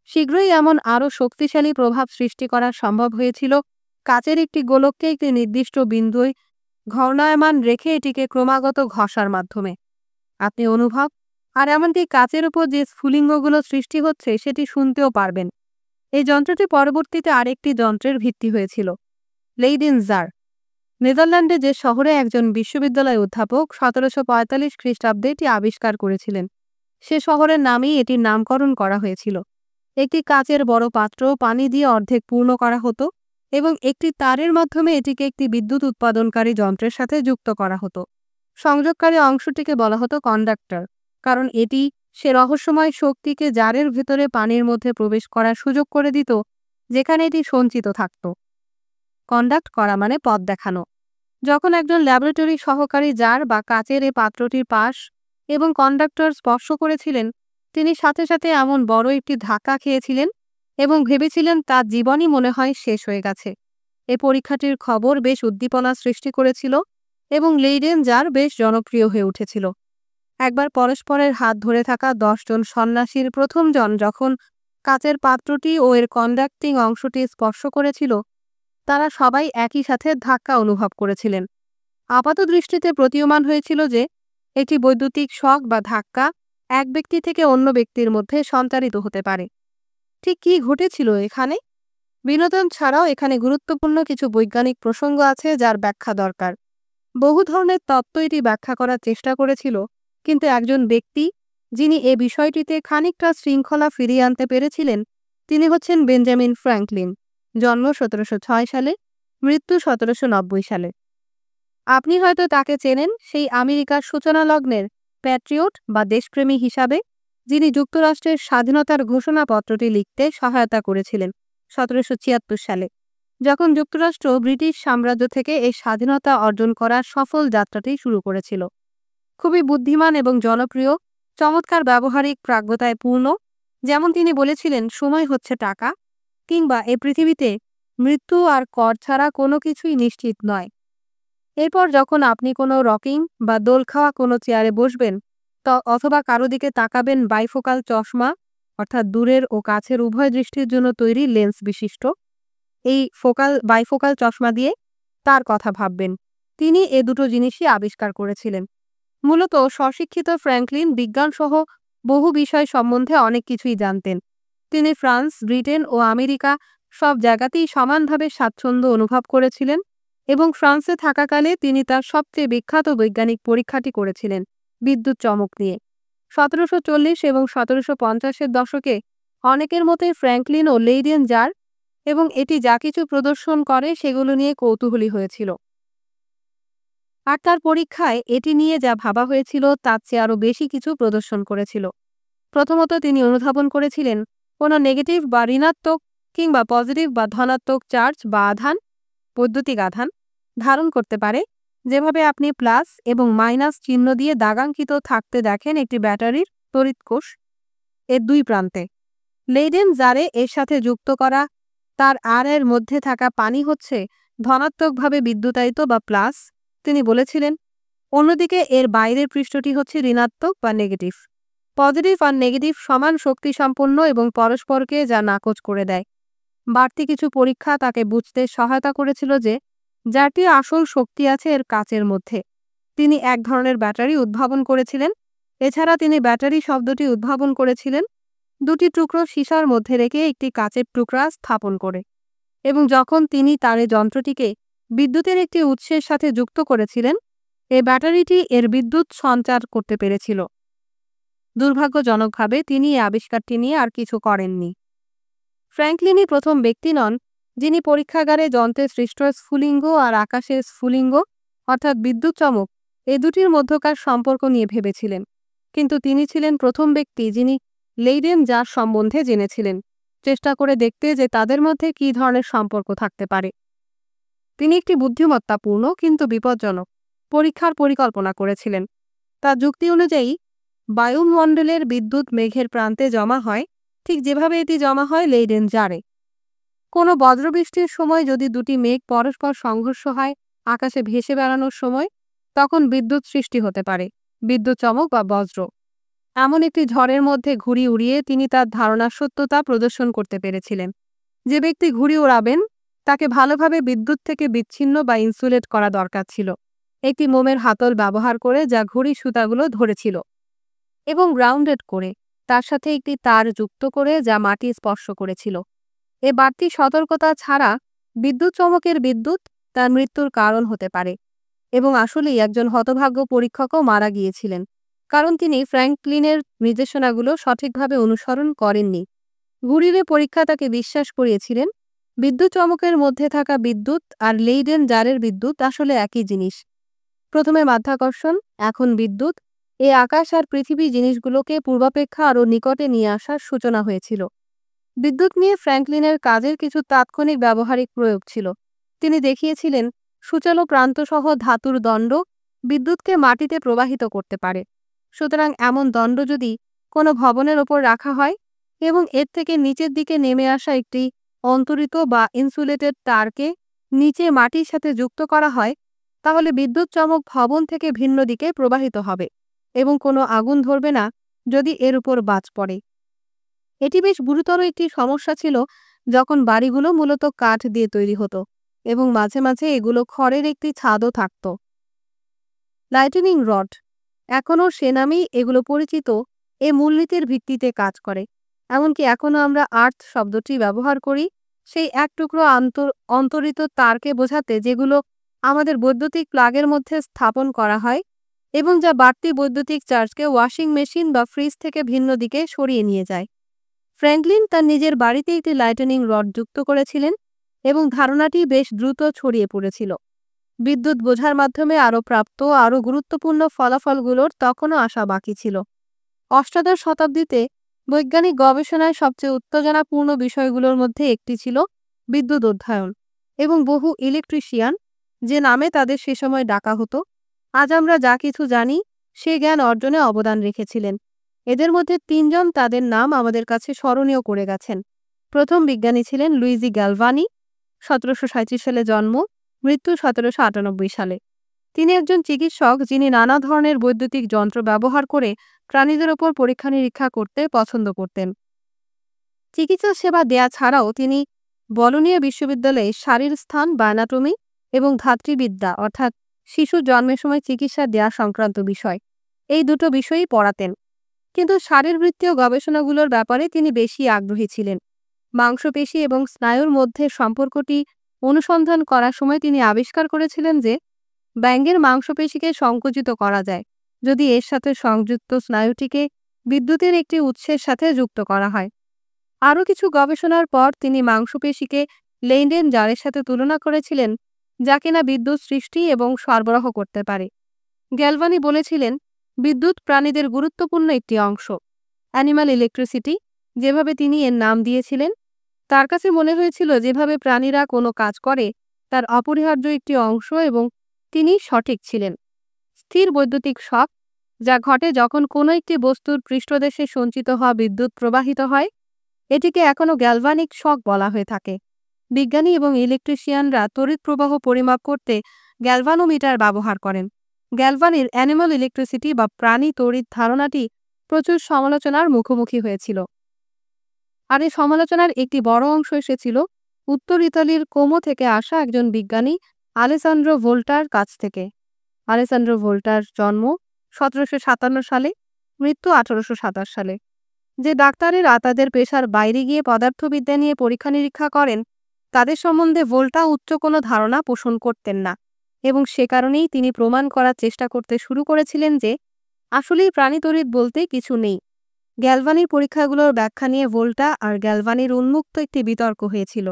শীঘ্রই এমন আরও শক্তিশালী প্রভাব সৃষ্টি করা সম্ভব হয়েছিল কাচের একটি গোলককে একটি নির্দিষ্ট বিন্দুয় ঘূর্ণায়মান রেখে এটিকে ক্রমাগত ঘষার মাধ্যমে আপনি অনুভব আর এমনকি কাচের উপর যে স্ফুলিঙ্গগুলো সৃষ্টি হচ্ছে সেটি শুনতেও পারবেন। এই যন্ত্রটি পরবর্তীতে আরেকটি যন্ত্রের ভিত্তি হয়েছিল, লেইডেন জার। নেদারল্যান্ডে যে শহরে একজন বিশ্ববিদ্যালয় অধ্যাপক 1745 খ্রিস্টাব্দে এটি আবিষ্কার করেছিলেন, সে শহরের নামেই এটির নামকরণ করা হয়েছিল। একটি কাচের বড় পাত্র পানি দিয়ে অর্ধেক পূর্ণ করা হতো এবং একটি তারের মাধ্যমে এটিকে একটি বিদ্যুৎ উৎপাদনকারী যন্ত্রের সাথে যুক্ত করা হতো। সংযোগকারী অংশটিকে বলা হতো কন্ডাক্টর, কারণ এটি সে রহস্যময় শক্তিকে জারের ভেতরে পানির মধ্যে প্রবেশ করার সুযোগ করে দিত যেখানে এটি সঞ্চিত থাকত। কন্ডাক্ট করা মানে পথ দেখানো। যখন একজন ল্যাবরেটরি সহকারী জার বা কাচের এই পাত্রটির পাশ এবং কন্ডাক্টর স্পর্শ করেছিলেন, তিনি সাথে সাথে এমন বড় একটি ধাক্কা খেয়েছিলেন এবং ভেবেছিলেন তার জীবনই মনে হয় শেষ হয়ে গেছে। এই পরীক্ষাটির খবর বেশ উদ্দীপনা সৃষ্টি করেছিল এবং লেইডেন জার বেশ জনপ্রিয় হয়ে উঠেছিল। একবার পরস্পরের হাত ধরে থাকা 10 জন সন্ন্যাসীর প্রথম জন যখন কাচের পাত্রটি ও এর কন্ডাক্টিং অংশটি স্পর্শ করেছিল, তারা সবাই একই সাথে ধাক্কা অনুভব করেছিলেন। আপাতদৃষ্টিতে প্রতীয়মান হয়েছিল যে একটি বৈদ্যুতিক শক বা ধাক্কা এক ব্যক্তি থেকে অন্য ব্যক্তির মধ্যে সঞ্চারিত হতে পারে। ঠিক কী ঘটেছিল এখানে? বিনোদন ছাড়াও এখানে গুরুত্বপূর্ণ কিছু বৈজ্ঞানিক প্রসঙ্গ আছে যার ব্যাখ্যা দরকার। বহু ধরনের তত্ত্ব এটি ব্যাখ্যা করার চেষ্টা করেছিল, কিন্তু একজন ব্যক্তি যিনি এ বিষয়টিতে খানিকটা শৃঙ্খলা ফিরিয়ে আনতে পেরেছিলেন, তিনি হচ্ছেন বেঞ্জামিন ফ্র্যাঙ্কলিন। জন্ম 1706 সালে, মৃত্যু 1790 সালে। আপনি হয়তো তাকে চেনেন সেই আমেরিকার সূচনা লগ্নের প্যাট্রিয়ট বা দেশপ্রেমী হিসাবে, যিনি যুক্তরাষ্ট্রের স্বাধীনতার ঘোষণাপত্রটি লিখতে সহায়তা করেছিলেন 1776 সালে, যখন যুক্তরাষ্ট্র ব্রিটিশ সাম্রাজ্য থেকে এই স্বাধীনতা অর্জন করার সফল যাত্রাটি শুরু করেছিল। খুবই বুদ্ধিমান এবং জনপ্রিয়, চমৎকার ব্যবহারিক প্রাজ্ঞতায় পূর্ণ। যেমন তিনি বলেছিলেন, সময় হচ্ছে টাকা, কিংবা এ পৃথিবীতে মৃত্যু আর কর ছাড়া কোনো কিছুই নিশ্চিত নয়। এরপর যখন আপনি কোনো রকিং বা দোল খাওয়া কোনো চেয়ারে বসবেন অথবা কারো দিকে তাকাবেন বাইফোকাল চশমা, অর্থাৎ দূরের ও কাছের উভয় দৃষ্টির জন্য তৈরি লেন্স বিশিষ্ট এই বাইফোকাল চশমা দিয়ে তার কথা ভাববেন। তিনি এ দুটো জিনিসই আবিষ্কার করেছিলেন। মূলত স্বশিক্ষিত ফ্র্যাঙ্কলিন বিজ্ঞানসহ বহু বিষয় সম্বন্ধে অনেক কিছুই জানতেন। তিনি ফ্রান্স, ব্রিটেন ও আমেরিকা সব জায়গাতেই সমানভাবে স্বাচ্ছন্দ্য অনুভব করেছিলেন এবং ফ্রান্সে থাকাকালে তিনি তার সবচেয়ে বিখ্যাত বৈজ্ঞানিক পরীক্ষাটি করেছিলেন বিদ্যুৎ চমক নিয়ে। 1740 এবং 1750-এর দশকে অনেকের মতে ফ্র্যাঙ্কলিন ও লেইডেন জার এবং এটি যা কিছু প্রদর্শন করে সেগুলো নিয়ে কৌতূহলী হয়েছিল। আর তার পরীক্ষায় এটি নিয়ে যা ভাবা হয়েছিল তার চেয়ে আরও বেশি কিছু প্রদর্শন করেছিল। প্রথমত তিনি অনুধাবন করেছিলেন কোনো নেগেটিভ বা ঋণাত্মক কিংবা পজিটিভ বা ধনাত্মক চার্জ বা আধান, বৈদ্যুতিক আধান ধারণ করতে পারে, যেভাবে আপনি প্লাস এবং মাইনাস চিহ্ন দিয়ে দাগাঙ্কিত থাকতে দেখেন একটি ব্যাটারির তড়িৎ কোষ এর দুই প্রান্তে। লেইডেন জারে এর সাথে যুক্ত করা তার এর মধ্যে থাকা পানি হচ্ছে ধনাত্মকভাবে বিদ্যুতায়িত বা প্লাস, তিনি বলেছিলেন। অন্যদিকে এর বাইরের পৃষ্ঠটি হচ্ছে ঋণাত্মক বা নেগেটিভ। পজিটিভ আর নেগেটিভ সমান শক্তিসম্পন্ন এবং পরস্পরকে যা নাকচ করে দেয়। বাড়তি কিছু পরীক্ষা তাকে বুঝতে সহায়তা করেছিল যে যারটি আসল শক্তি আছে এর কাচের মধ্যে। তিনি এক ধরনের ব্যাটারি উদ্ভাবন করেছিলেন। এছাড়া তিনি ব্যাটারি শব্দটি উদ্ভাবন করেছিলেন দুটি টুকরো সীসার মধ্যে রেখে একটি কাচের টুকরা স্থাপন করে, এবং যখন তিনি তার এই যন্ত্রটিকে বিদ্যুতের একটি উৎসের সাথে যুক্ত করেছিলেন, এই ব্যাটারিটি এর বিদ্যুৎ সঞ্চার করতে পেরেছিল। দুর্ভাগ্যজনকভাবে তিনি এই আবিষ্কারটি নিয়ে আর কিছু করেননি। ফ্র্যাঙ্কলিনই প্রথম ব্যক্তি নন যিনি পরীক্ষাগারে যন্ত্রে সৃষ্ট স্ফুলিঙ্গ আর আকাশের স্ফুলিঙ্গ অর্থাৎ বিদ্যুৎ চমক এ দুটির মধ্যকার সম্পর্ক নিয়ে ভেবেছিলেন, কিন্তু তিনি ছিলেন প্রথম ব্যক্তি যিনি লেইডেন জার সম্বন্ধে জেনেছিলেন, চেষ্টা করে দেখতে যে তাদের মধ্যে কী ধরনের সম্পর্ক থাকতে পারে। তিনি একটি বুদ্ধিমত্তাপূর্ণ কিন্তু বিপজ্জনক পরীক্ষার পরিকল্পনা করেছিলেন। তার যুক্তি অনুযায়ী বায়ুমণ্ডলের বিদ্যুৎ মেঘের প্রান্তে জমা হয় ঠিক যেভাবে এটি জমা হয় লেইডেন জারে। কোনো বজ্রবৃষ্টির সময় যদি দুটি মেঘ পরস্পর সংঘর্ষ হয় আকাশে ভেসে বেড়ানোর সময়, তখন বিদ্যুৎ সৃষ্টি হতে পারে, বিদ্যুৎ চমক বা বজ্র। এমন একটি ঝড়ের মধ্যে ঘুড়ি উড়িয়ে তিনি তার ধারণার সত্যতা প্রদর্শন করতে পেরেছিলেন। যে ব্যক্তি ঘুড়ি ওড়াবেন তাকে ভালোভাবে বিদ্যুৎ থেকে বিচ্ছিন্ন বা ইনসুলেট করা দরকার ছিল। একটি মোমের হাতল ব্যবহার করে যা ঘড়ির সুতাগুলো ধরেছিল, এবং গ্রাউন্ডেড করে তার সাথে একটি তার যুক্ত করে যা মাটি স্পর্শ করেছিল। এ বাড়তি সতর্কতা ছাড়া বিদ্যুৎ চমকের বিদ্যুৎ তার মৃত্যুর কারণ হতে পারে, এবং আসলেই একজন হতভাগ্য পরীক্ষকও মারা গিয়েছিলেন, কারণ তিনি ফ্র্যাঙ্কলিনের নির্দেশনাগুলো সঠিকভাবে অনুসরণ করেননি। ঘুরিলে পরীক্ষা তাকে বিশ্বাস করিয়েছিলেন বিদ্যুৎ চমকের মধ্যে থাকা বিদ্যুৎ আর লেইডেন জারের বিদ্যুৎ আসলে একই জিনিস। প্রথমে মাধ্যাকর্ষণ, এখন বিদ্যুৎ, এই আকাশ আর পৃথিবী জিনিসগুলোকে পূর্বাপেক্ষা আরও নিকটে নিয়ে আসার সূচনা হয়েছিল। বিদ্যুৎ নিয়ে ফ্র্যাঙ্কলিনের কাজের কিছু তাৎক্ষণিক ব্যবহারিক প্রয়োগ ছিল। তিনি দেখিয়েছিলেন সূচালো প্রান্তসহ ধাতুর দণ্ড বিদ্যুৎকে মাটিতে প্রবাহিত করতে পারে। সুতরাং এমন দণ্ড যদি কোনো ভবনের ওপর রাখা হয় এবং এর থেকে নিচের দিকে নেমে আসা একটি অন্তরিত বা ইনসুলেটেড তারকে নিচে মাটির সাথে যুক্ত করা হয়, তাহলে বিদ্যুৎ চমক ভবন থেকে ভিন্ন দিকে প্রবাহিত হবে এবং কোনো আগুন ধরবে না যদি এর উপর বাজ পড়ে। এটি বেশ গুরুতর একটি সমস্যা ছিল যখন বাড়িগুলো মূলত কাঠ দিয়ে তৈরি হতো এবং মাঝে মাঝে এগুলো খড়ের একটি ছাদও থাকত। লাইটনিং রড, এখনও সে নামেই এগুলো পরিচিত, এ মূলনীতির ভিত্তিতে কাজ করে। এমনকি এখনও আমরা আর্থ শব্দটি ব্যবহার করি সেই এক টুকরো অন্তরিত তারকে বোঝাতে যেগুলো আমাদের বৈদ্যুতিক প্লাগের মধ্যে স্থাপন করা হয় এবং যা বাড়তি বৈদ্যুতিক চার্জকে ওয়াশিং মেশিন বা ফ্রিজ থেকে ভিন্ন দিকে সরিয়ে নিয়ে যায়। ফ্র্যাঙ্কলিন তার নিজের বাড়িতে একটি লাইটনিং রড যুক্ত করেছিলেন এবং ধারণাটি বেশ দ্রুত ছড়িয়ে পড়েছিল। বিদ্যুৎ বোঝার মাধ্যমে আরও প্রাপ্ত আরও গুরুত্বপূর্ণ ফলাফলগুলোর তখনও আসা বাকি ছিল। অষ্টাদশ শতাব্দীতে বৈজ্ঞানিক গবেষণায় সবচেয়ে উত্তেজনাপূর্ণ বিষয়গুলোর মধ্যে একটি ছিল বিদ্যুৎ অধ্যয়ন, এবং বহু ইলেকট্রিশিয়ান, যে নামে তাদের সে সময় ডাকা হতো, আজ আমরা যা কিছু জানি সে জ্ঞান অর্জনে অবদান রেখেছিলেন। এদের মধ্যে 3 জন তাদের নাম আমাদের কাছে স্মরণীয় করে গেছেন। প্রথম বিজ্ঞানী ছিলেন লুইজি গ্যালভানি, 1737 সালে জন্ম, মৃত্যু 1798 সালে। তিনি একজন চিকিৎসক যিনি নানা ধরনের বৈদ্যুতিক যন্ত্র ব্যবহার করে প্রাণীদের ওপর পরীক্ষা নিরীক্ষা করতে পছন্দ করতেন। চিকিৎসা সেবা দেয়া ছাড়াও তিনি বলোনিয়া বিশ্ববিদ্যালয়ে শারীর স্থান বা অ্যানাটমি এবং ধাত্রীবিদ্যা অর্থাৎ শিশু জন্মের সময় চিকিৎসা দেয়া সংক্রান্ত বিষয়, এই দুটো বিষয়ই পড়াতেন। কিন্তু শারীরবৃত্তীয় গবেষণাগুলোর ব্যাপারে তিনি বেশি আগ্রহী ছিলেন। মাংসপেশি এবং স্নায়ুর মধ্যে সম্পর্কটি অনুসন্ধান করার সময় তিনি আবিষ্কার করেছিলেন যে ব্যাঙের মাংসপেশিকে সংকুচিত করা যায় যদি এর সাথে সংযুক্ত স্নায়ুটিকে বিদ্যুতের একটি উৎসের সাথে যুক্ত করা হয়। আরও কিছু গবেষণার পর তিনি মাংসপেশিকে লেইডেন জারের সাথে তুলনা করেছিলেন, যা কিনা বিদ্যুৎ সৃষ্টি এবং সরবরাহ করতে পারে। গ্যালভানি বলেছিলেন বিদ্যুৎ প্রাণীদের গুরুত্বপূর্ণ একটি অংশ। অ্যানিমাল ইলেকট্রিসিটি, যেভাবে তিনি এর নাম দিয়েছিলেন, তার কাছে মনে হয়েছিল যেভাবে প্রাণীরা কোনো কাজ করে তার অপরিহার্য একটি অংশ, এবং তিনি সঠিক ছিলেন। স্থির বৈদ্যুতিক শক, যা ঘটে যখন কোনো একটি বস্তুর পৃষ্ঠদেশে সঞ্চিত হওয়া বিদ্যুৎ প্রবাহিত হয়, এটিকে এখনও গ্যালভানিক শক বলা হয়ে থাকে। বিজ্ঞানী এবং ইলেকট্রিশিয়ানরা তড়িৎ প্রবাহ পরিমাপ করতে গ্যালভানোমিটার ব্যবহার করেন। গ্যালভানির অ্যানিমাল ইলেকট্রিসিটি বা প্রাণী তড়িৎ ধারণাটি প্রচুর সমালোচনার মুখোমুখি হয়েছিল, আর এই সমালোচনার একটি বড় অংশ এসেছিল উত্তর ইতালির কোমো থেকে আসা একজন বিজ্ঞানী আলেসান্দ্রো ভোল্টার কাছ থেকে। আলেসান্দ্রো ভোল্টার জন্ম 1757 সালে, মৃত্যু 1827 সালে। যে ডাক্তারেরা তাদের পেশার বাইরে গিয়ে পদার্থবিদ্যা নিয়ে পরীক্ষা নিরীক্ষা করেন তাদের সম্বন্ধে ভোল্টা উচ্চ কোনো ধারণা পোষণ করতেন না, এবং সে কারণেই তিনি প্রমাণ করার চেষ্টা করতে শুরু করেছিলেন যে আসলেই প্রাণীতড়িৎ বলতে কিছু নেই। গ্যালভানির পরীক্ষাগুলোর ব্যাখ্যা নিয়ে ভোল্টা আর গ্যালভানির উন্মুক্ত একটি বিতর্ক হয়েছিল।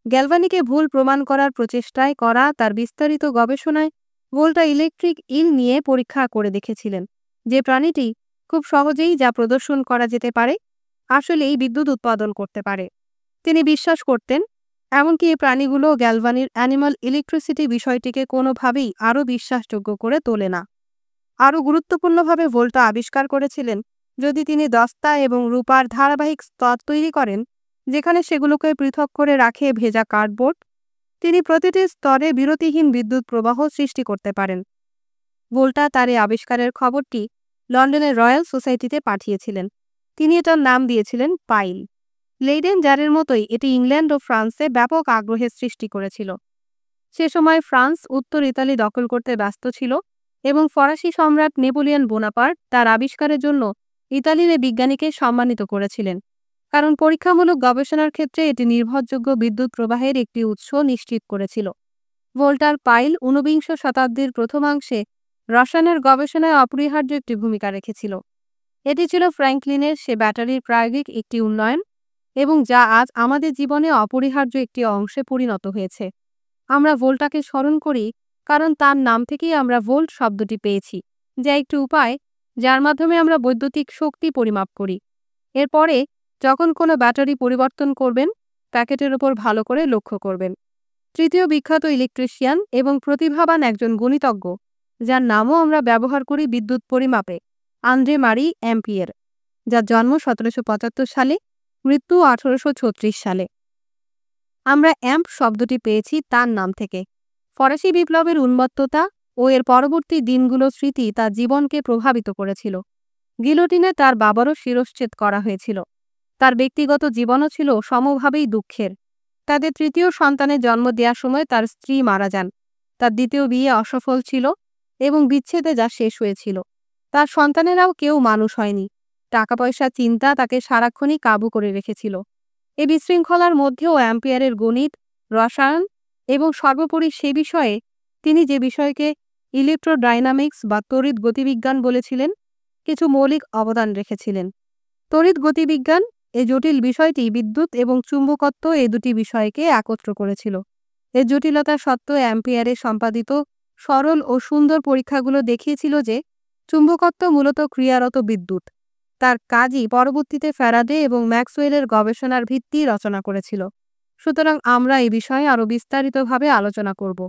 গ্যালভানিকে ভুল প্রমাণ করার প্রচেষ্টায় করা তার বিস্তারিত গবেষণায় ভোল্টা ইলেকট্রিক ইল নিয়ে পরীক্ষা করে দেখেছিলেন, যে প্রাণীটি খুব সহজেই যা প্রদর্শন করা যেতে পারে আসলেই বিদ্যুৎ উৎপাদন করতে পারে। তিনি বিশ্বাস করতেন, এমনকি এই প্রাণীগুলো গ্যালভানির অ্যানিমাল ইলেকট্রিসিটি বিষয়টিকে কোনোভাবেই আরও বিশ্বাসযোগ্য করে তোলে না। আরও গুরুত্বপূর্ণভাবে ভোল্টা আবিষ্কার করেছিলেন যদি তিনি দস্তা এবং রূপার ধারাবাহিক স্তর তৈরি করেন যেখানে সেগুলোকে পৃথক করে রাখে ভেজা কার্ডবোর্ড, তিনি প্রতিটি স্তরে বিরতিহীন বিদ্যুৎ প্রবাহ সৃষ্টি করতে পারেন। ভোল্টা তার এই আবিষ্কারের খবরটি লন্ডনের রয়্যাল সোসাইটিতে পাঠিয়েছিলেন। তিনি এটার নাম দিয়েছিলেন পাইল। লেইডেন জারের মতোই এটি ইংল্যান্ড ও ফ্রান্সে ব্যাপক আগ্রহের সৃষ্টি করেছিল। সে সময় ফ্রান্স উত্তর ইতালি দখল করতে ব্যস্ত ছিল এবং ফরাসি সম্রাট নেপোলিয়ন বোনাপার্ট তার আবিষ্কারের জন্য ইতালির এই বিজ্ঞানীকে সম্মানিত করেছিলেন, কারণ পরীক্ষামূলক গবেষণার ক্ষেত্রে এটি নির্ভরযোগ্য বিদ্যুৎ প্রবাহের একটি উৎস নিশ্চিত করেছিল। ভোল্টার পাইল ঊনবিংশ শতাব্দীর প্রথমাংশে রসায়নের গবেষণায় অপরিহার্য একটি ভূমিকা রেখেছিল। এটি ছিল ফ্র্যাঙ্কলিনের সে ব্যাটারির প্রায়োগিক একটি উন্নয়ন এবং যা আজ আমাদের জীবনে অপরিহার্য একটি অংশে পরিণত হয়েছে। আমরা ভোল্টাকে স্মরণ করি কারণ তার নাম থেকেই আমরা ভোল্ট শব্দটি পেয়েছি, যা একটি উপায় যার মাধ্যমে আমরা বৈদ্যুতিক শক্তি পরিমাপ করি। এরপরে যখন কোনো ব্যাটারি পরিবর্তন করবেন, প্যাকেটের উপর ভালো করে লক্ষ্য করবেন। তৃতীয় বিখ্যাত ইলেকট্রিশিয়ান এবং প্রতিভাবান একজন গণিতজ্ঞ, যার নামও আমরা ব্যবহার করি বিদ্যুৎ পরিমাপে, আন্দ্রে মারি অ্যাম্পিয়ার, যার জন্ম 1775 সালে, মৃত্যু 1836 সালে। আমরা অ্যাম্প শব্দটি পেয়েছি তার নাম থেকে। ফরাসি বিপ্লবের উন্মত্ততা ও এর পরবর্তী দিনগুলোর স্মৃতি তার জীবনকে প্রভাবিত করেছিল। গিলোটিনে তার বাবারও শিরশ্ছেদ করা হয়েছিল। তার ব্যক্তিগত জীবনও ছিল সমভাবেই দুঃখের। তাদের তৃতীয় সন্তানের জন্ম দেওয়ার সময় তার স্ত্রী মারা যান। তার দ্বিতীয় বিয়ে অসফল ছিল এবং বিচ্ছেদে যা শেষ হয়েছিল। তার সন্তানেরাও কেউ মানুষ হয়নি। টাকা পয়সার চিন্তা তাকে সারাক্ষণই কাবু করে রেখেছিল। এই বিশৃঙ্খলার মধ্যেও অ্যাম্পিয়ারের গণিত, রসায়ন এবং সর্বোপরি সে বিষয়ে তিনি যে বিষয়কে ইলেকট্রোডাইনামিক্স বা তড়িৎ গতিবিজ্ঞান বলেছিলেন, কিছু মৌলিক অবদান রেখেছিলেন। তড়িৎ গতিবিজ্ঞান এই জটিল বিষয়টি বিদ্যুৎ এবং চুম্বকত্ব এই দুটি বিষয়কে একত্র করেছিল। এর জটিলতা সত্ত্বেও অ্যাম্পিয়ারের সম্পাদিত সরল ও সুন্দর পরীক্ষাগুলো দেখিয়েছিল যে চুম্বকত্ব মূলত ক্রিয়ারত বিদ্যুৎ। তার কাজই পরবর্তীতে ফ্যারাডে এবং ম্যাক্সওয়েলের গবেষণার ভিত্তি রচনা করেছিল। সুতরাং আমরা এই বিষয়ে আরও বিস্তারিতভাবে আলোচনা করব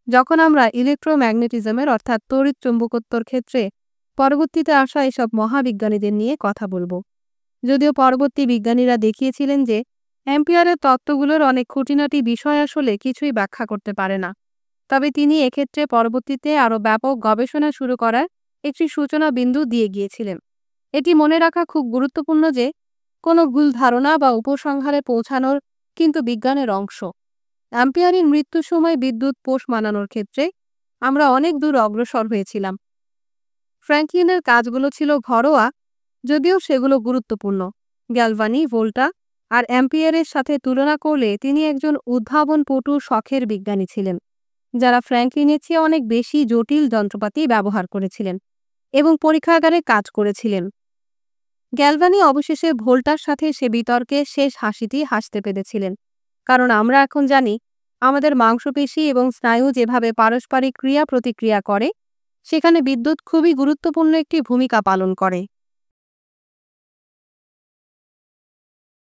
যখন আমরা ইলেকট্রোম্যাগনেটিজমের অর্থাৎ তড়িৎ চুম্বকত্বর ক্ষেত্রে পরবর্তীতে আসা এসব মহাবিজ্ঞানীদের নিয়ে কথা বলব। যদিও পরবর্তী বিজ্ঞানীরা দেখিয়েছিলেন যে অ্যাম্পিয়ারের তত্ত্বগুলোর অনেক খুঁটিনাটি বিষয় আসলে কিছুই ব্যাখ্যা করতে পারে না, তবে তিনি এক্ষেত্রে পরবর্তীতে আরও ব্যাপক গবেষণা শুরু করার একটি সূচনা বিন্দু দিয়ে গিয়েছিলেন। এটি মনে রাখা খুব গুরুত্বপূর্ণ যে কোনো ভুল ধারণা বা উপসংহারে পৌঁছানোর কিন্তু বিজ্ঞানের অংশ। অ্যাম্পিয়ারের মৃত্যুর সময় বিদ্যুৎ পোষ মানানোর ক্ষেত্রে আমরা অনেক দূর অগ্রসর হয়েছিলাম। ফ্র্যাঙ্কলিনের কাজগুলো ছিল ঘরোয়া, যদিও সেগুলো গুরুত্বপূর্ণ। গ্যালভানি, ভোল্টা আর অ্যাম্পিয়ারের সাথে তুলনা করলে তিনি একজন উদ্ভাবনপটু শখের বিজ্ঞানী ছিলেন, যারা ফ্র্যাঙ্কলিনের চেয়ে অনেক বেশি জটিল যন্ত্রপাতি ব্যবহার করেছিলেন এবং পরীক্ষাগারে কাজ করেছিলেন। গ্যালভানি অবশেষে ভোল্টার সাথে সে বিতর্কে শেষ হাসিটি হাসতে পেরেছিলেন, কারণ আমরা এখন জানি আমাদের মাংসপেশি এবং স্নায়ু যেভাবে পারস্পরিক ক্রিয়া প্রতিক্রিয়া করে, সেখানে বিদ্যুৎ খুবই গুরুত্বপূর্ণ একটি ভূমিকা পালন করে।